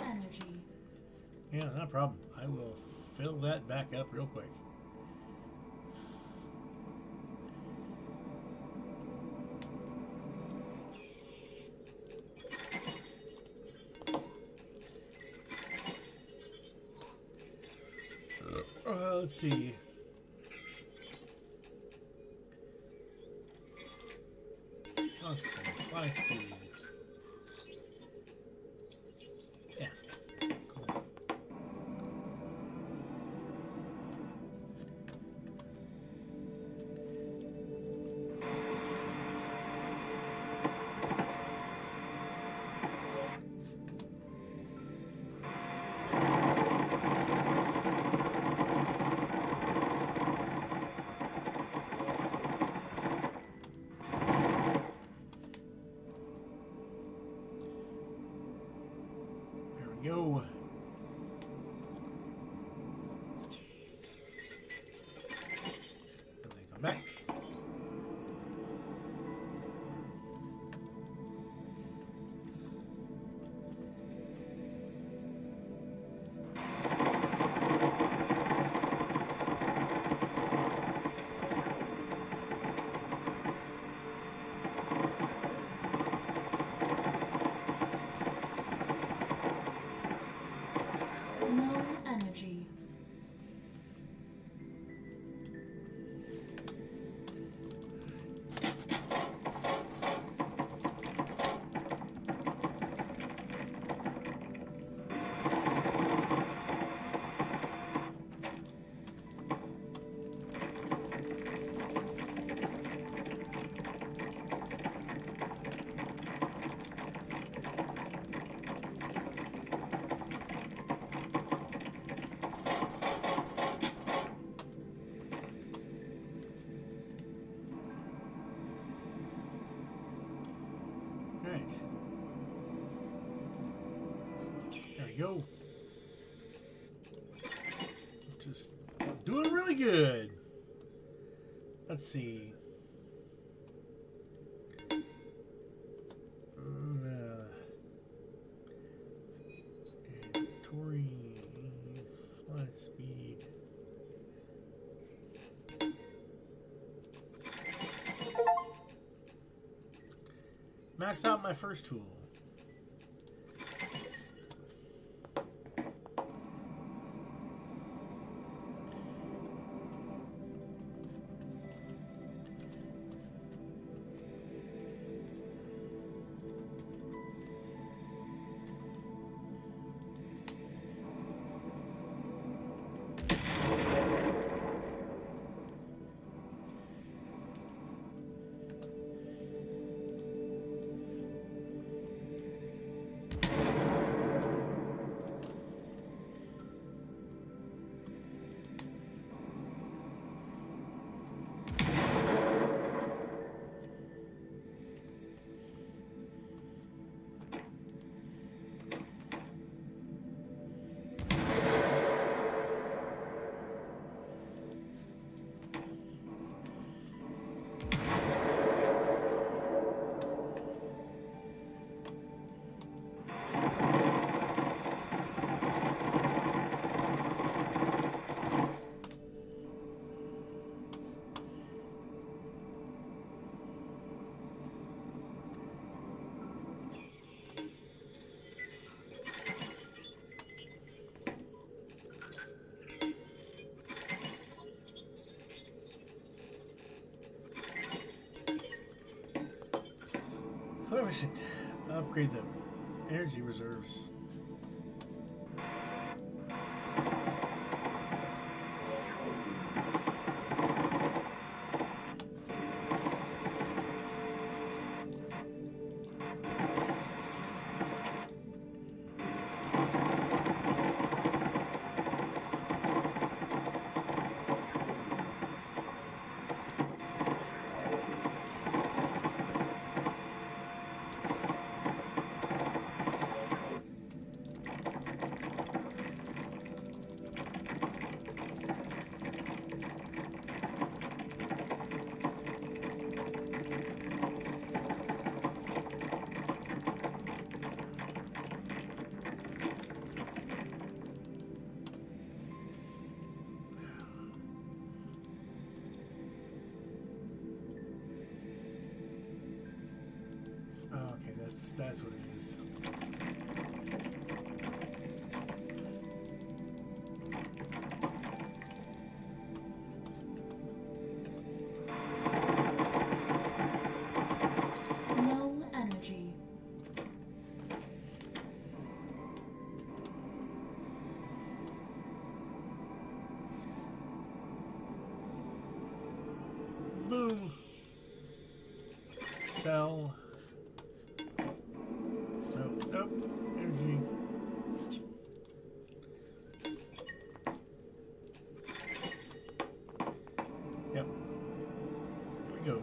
Energy.
Yeah, no problem. I will fill that back up real quick. Let's see. Okay, fly speed. Yeah, cool. There we go. And then come back.
Low energy.
go. Just doing really good. Let's see. Tory flight speed. Max out my first tool. Whatever, should upgrade the energy reserves. That's what it is.
Low energy.
Boom. Sell. Nope. Energy. Yep. Here we go.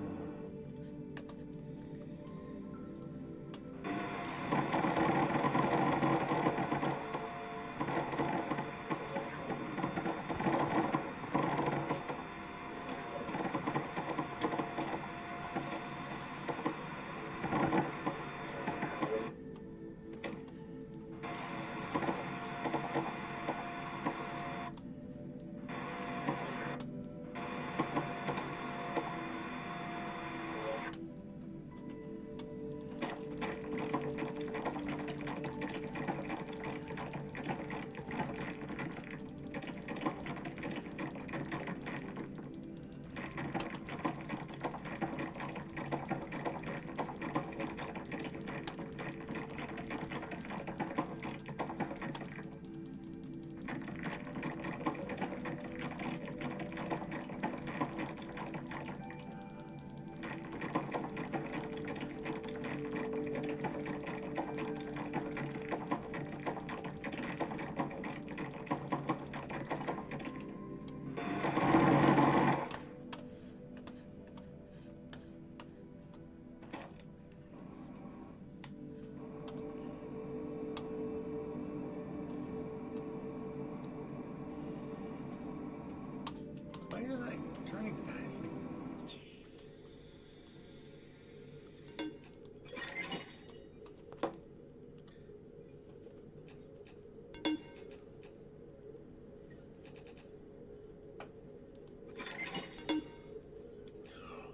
is that turning, guys?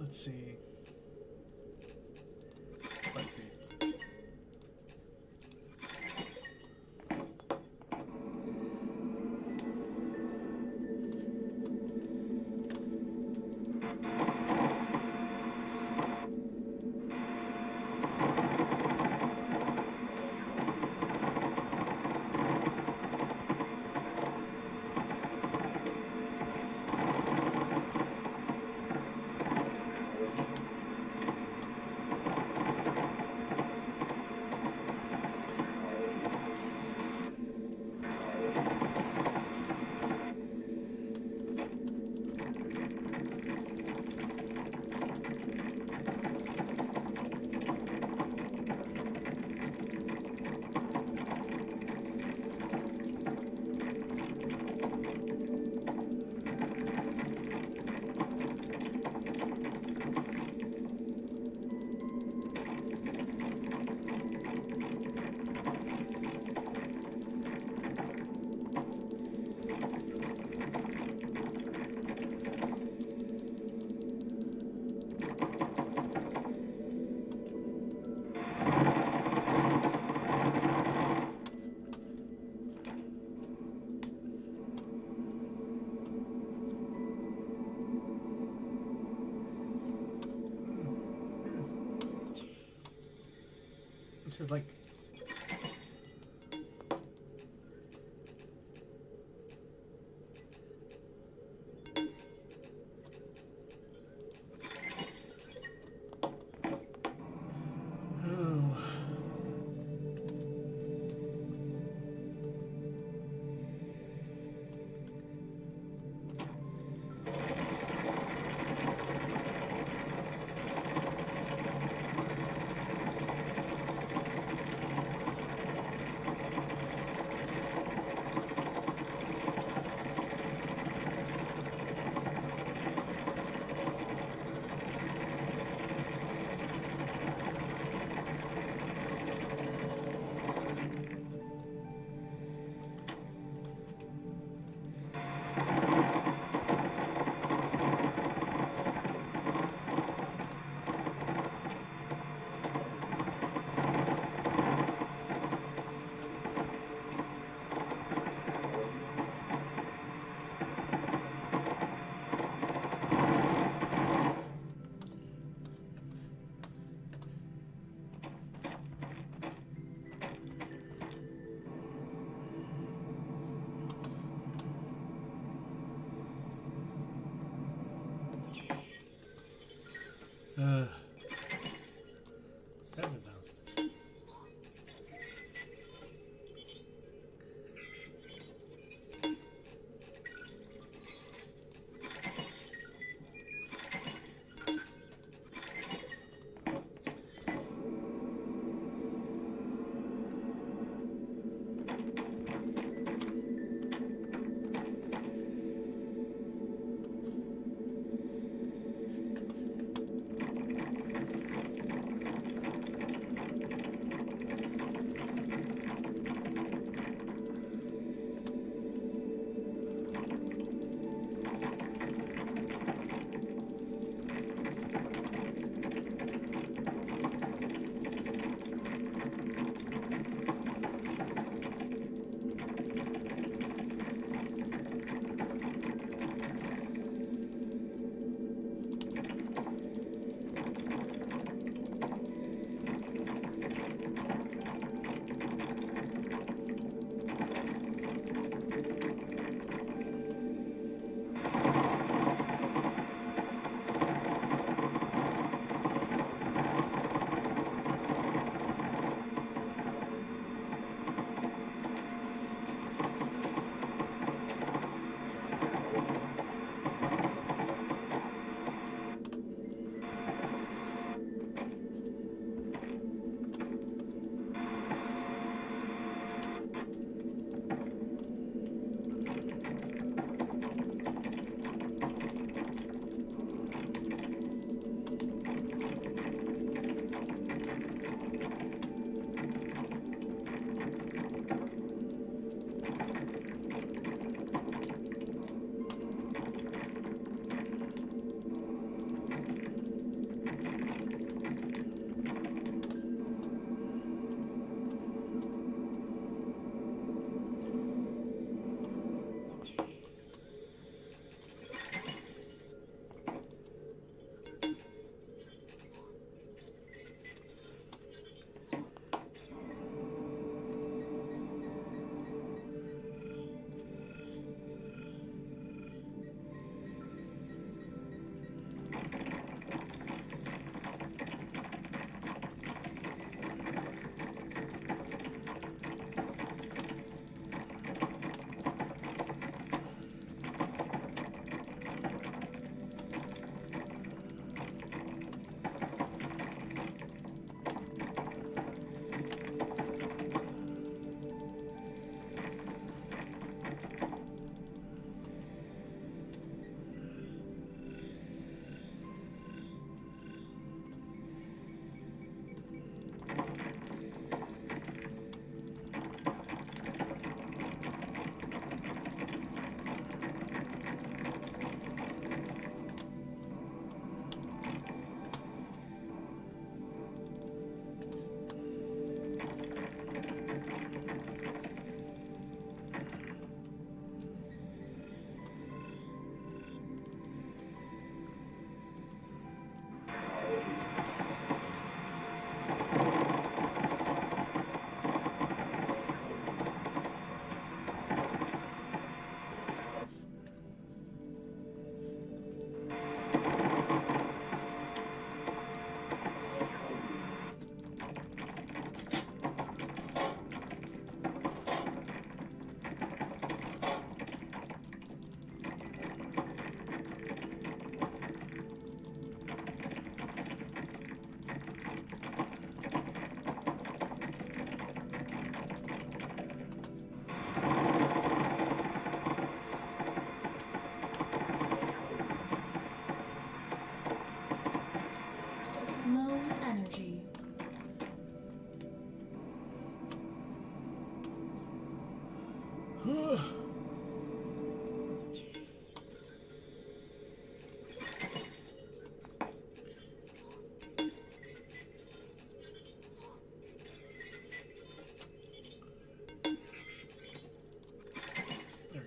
Let's see. Let's see. This is like oh. Uh, 7,000. There we go.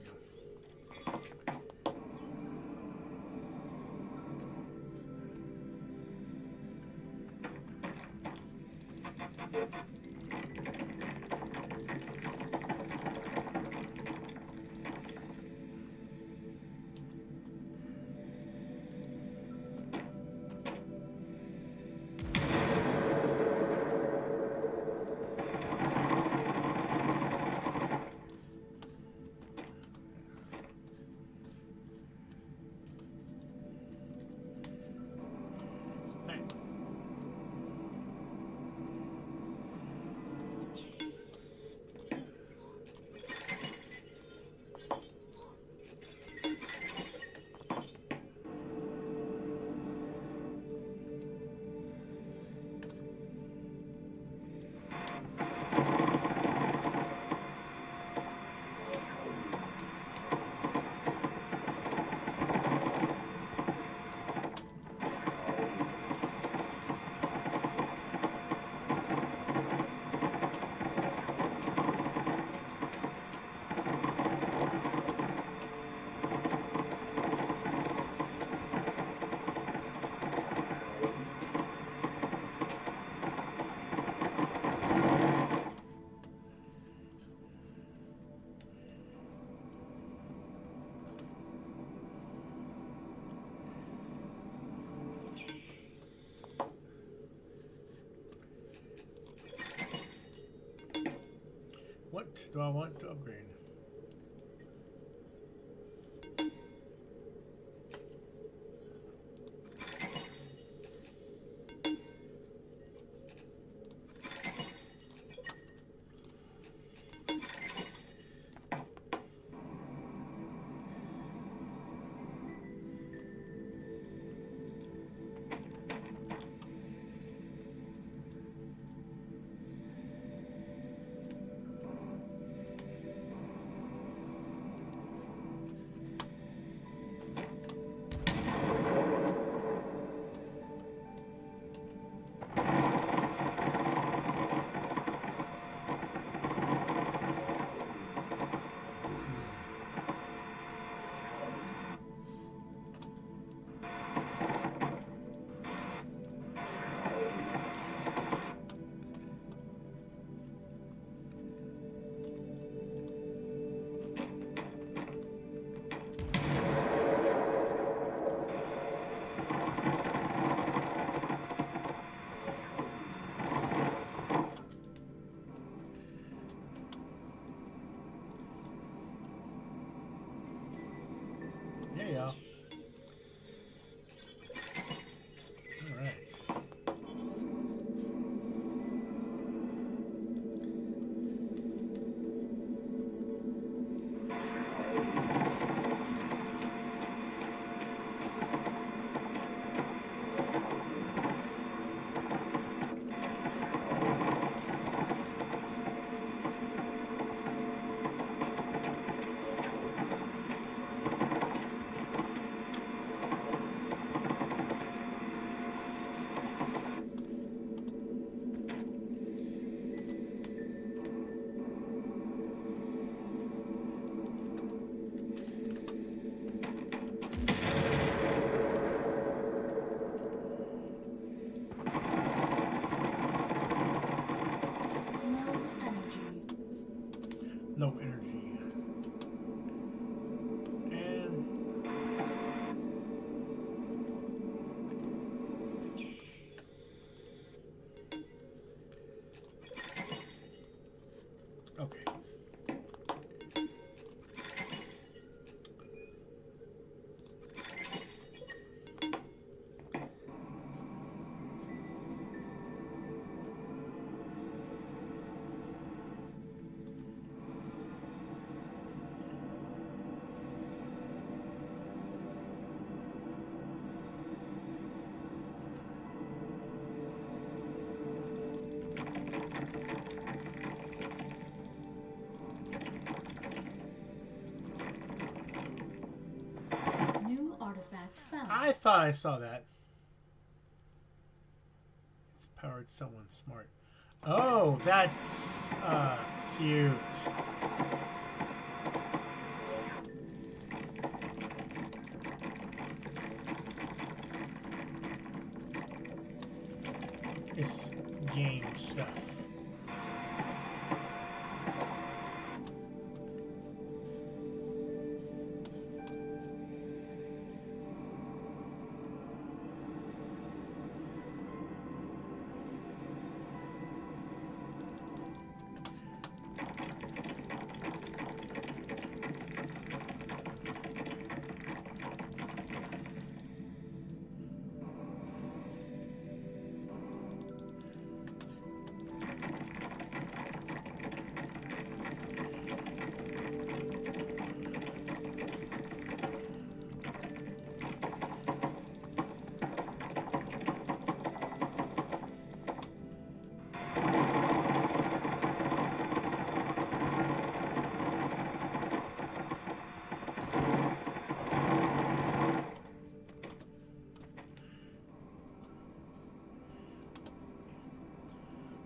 Hey. What do I want to upgrade? Yeah. All right.
found.
I thought I saw that. It's powered someone smart. Oh, that's cute. It's game stuff.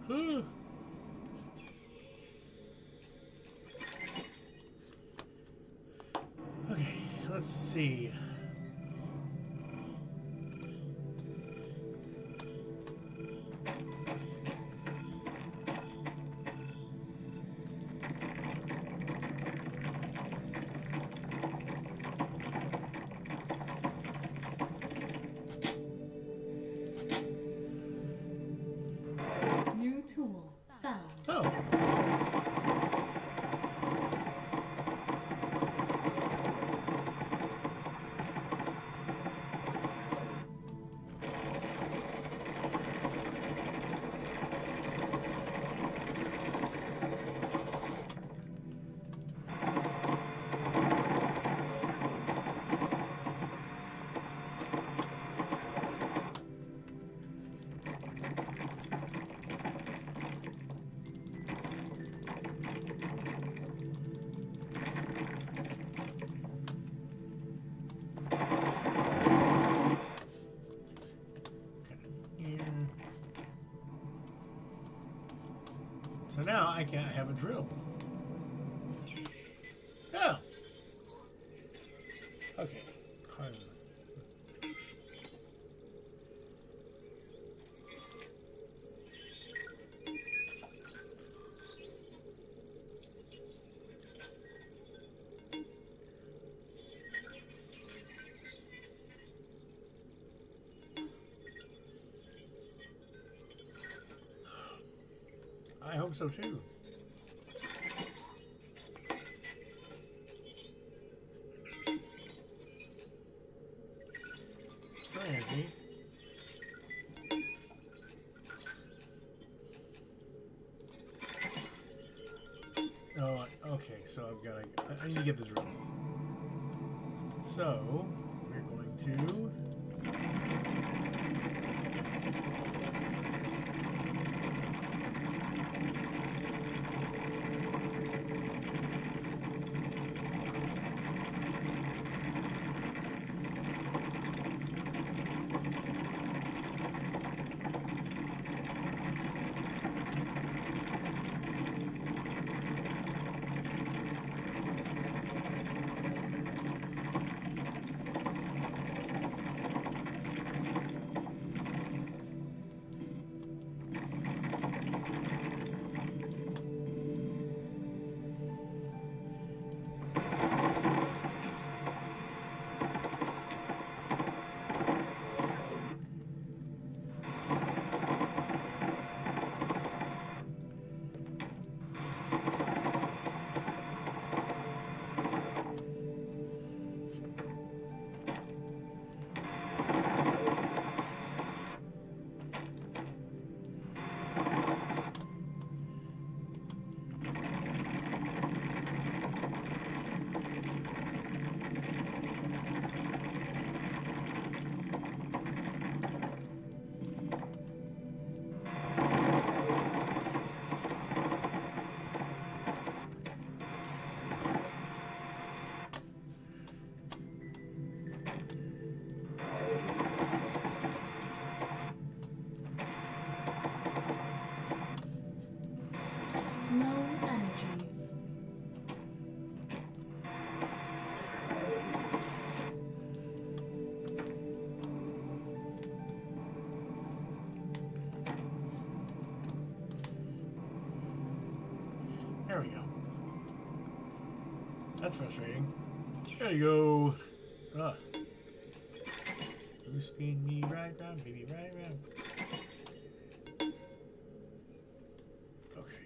Whew. Okay, let's see.
New tool found.
Oh. So now I can have a drill. Oh. Okay. Harlan. I hope so too. Energy. Oh, okay. So I've got to. I need to get the drill. So we're going to. That's frustrating. There you go. Ugh. You spin me right round, baby, right round. Okay.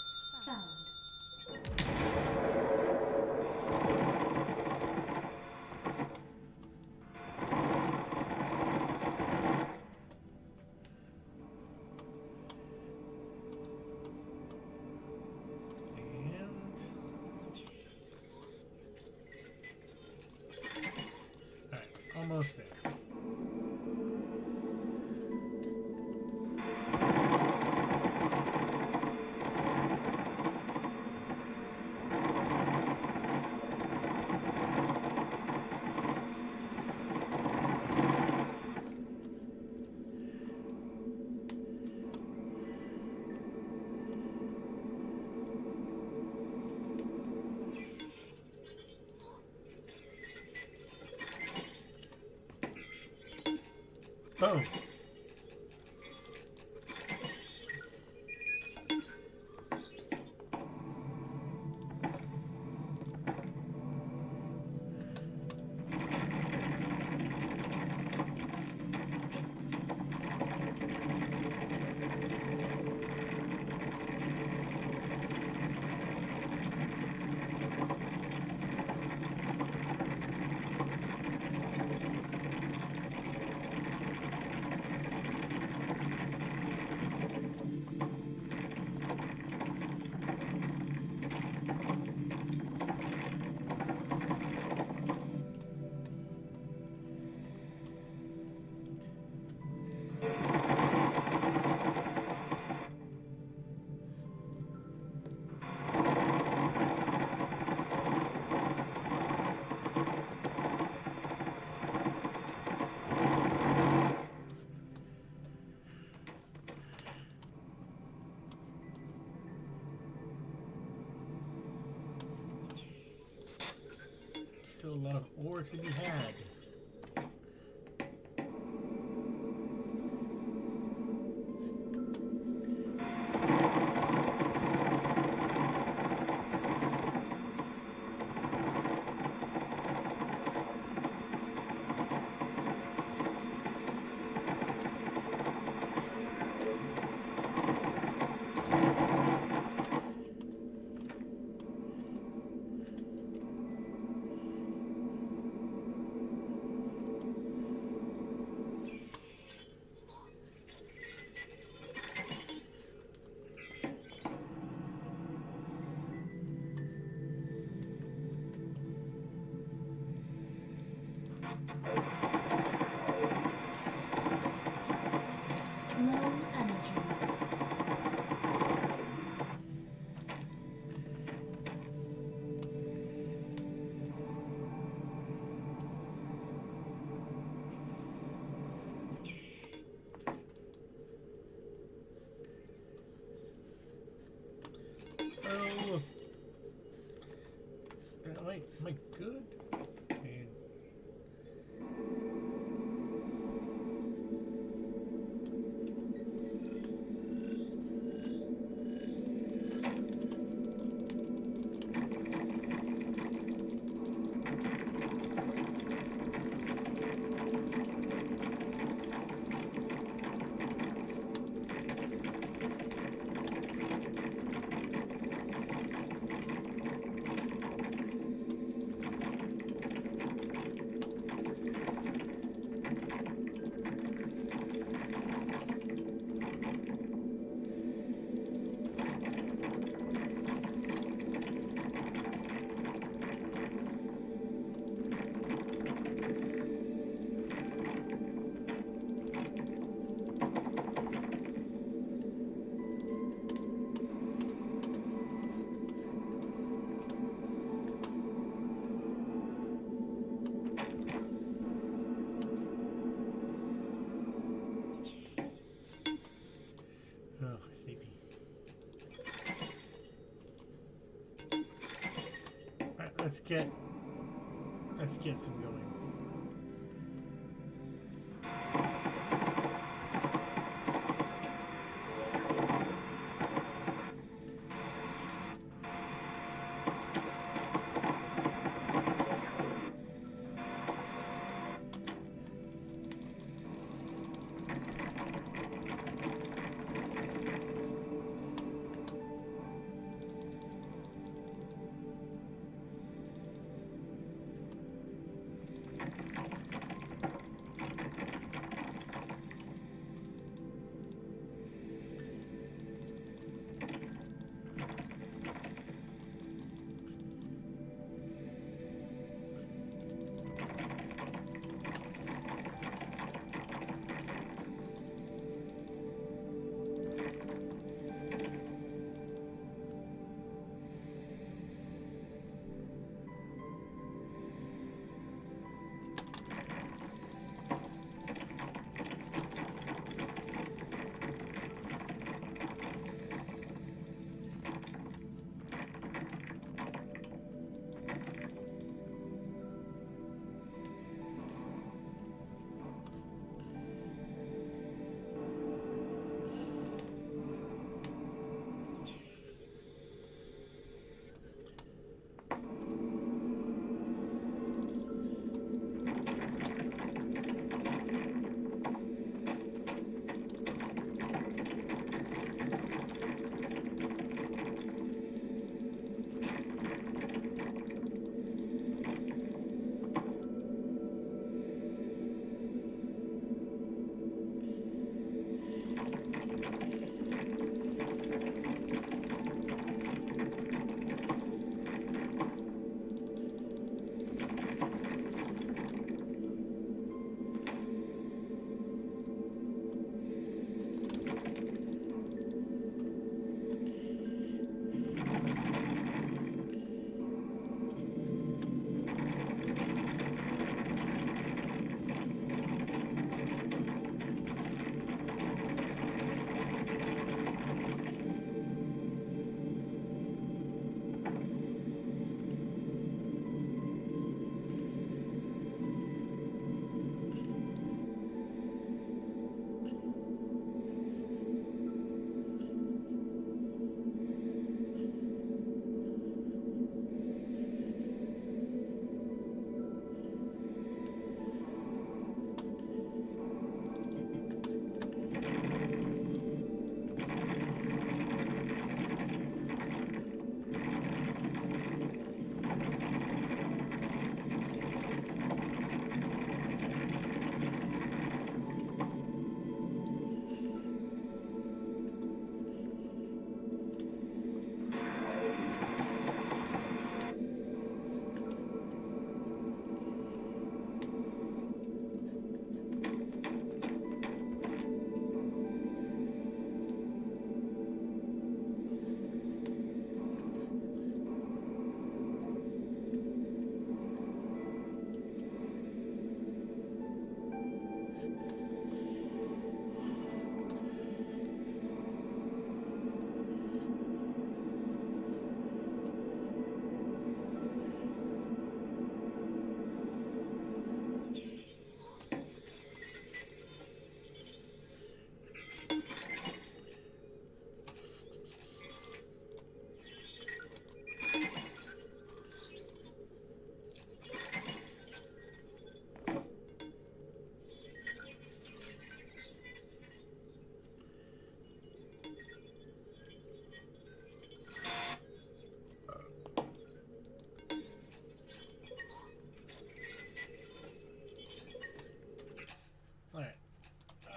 Chest found.
Alright, almost there. Boom. Still a lot of ore to be had.
Low energy.
Oh. Wait, am I good? And get some going.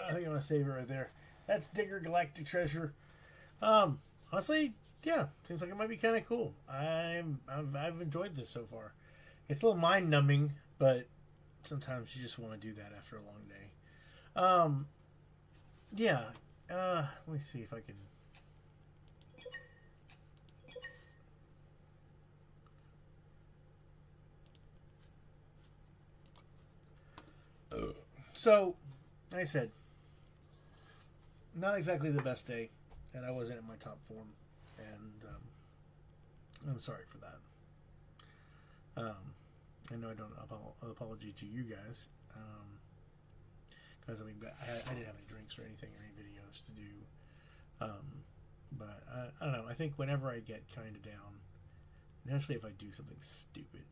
I think I'm gonna save it right there. That's Digger Galactic Treasure. Honestly, yeah, seems like it might be kind of cool. I've enjoyed this so far. It's a little mind numbing, but sometimes you just want to do that after a long day. Yeah. Let me see if I can. So, like I said, not exactly the best day, and I wasn't in my top form, and I'm sorry for that. I know I don't apology to you guys, because I mean, I didn't have any drinks or anything or any videos to do. But I don't know. I think whenever I get kind of down, and especially if I do something stupid,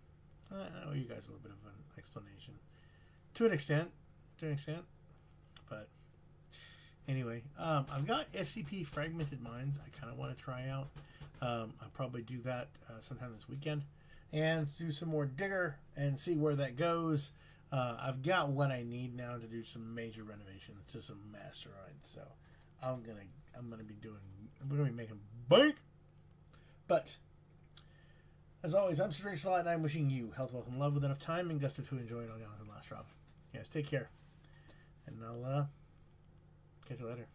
I owe you guys a little bit of an explanation, to an extent. But anyway, I've got SCP Fragmented Minds. I kind of want to try out. I'll probably do that sometime this weekend, and do some more Digger and see where that goes. I've got what I need now to do some major renovations to some Masteroids, so I'm gonna be making bank. But as always, I'm Sir Drake and I'm wishing you health, wealth, and love with enough time and gusto to enjoy it all down to the last drop. Yes, take care, and I'll catch you later.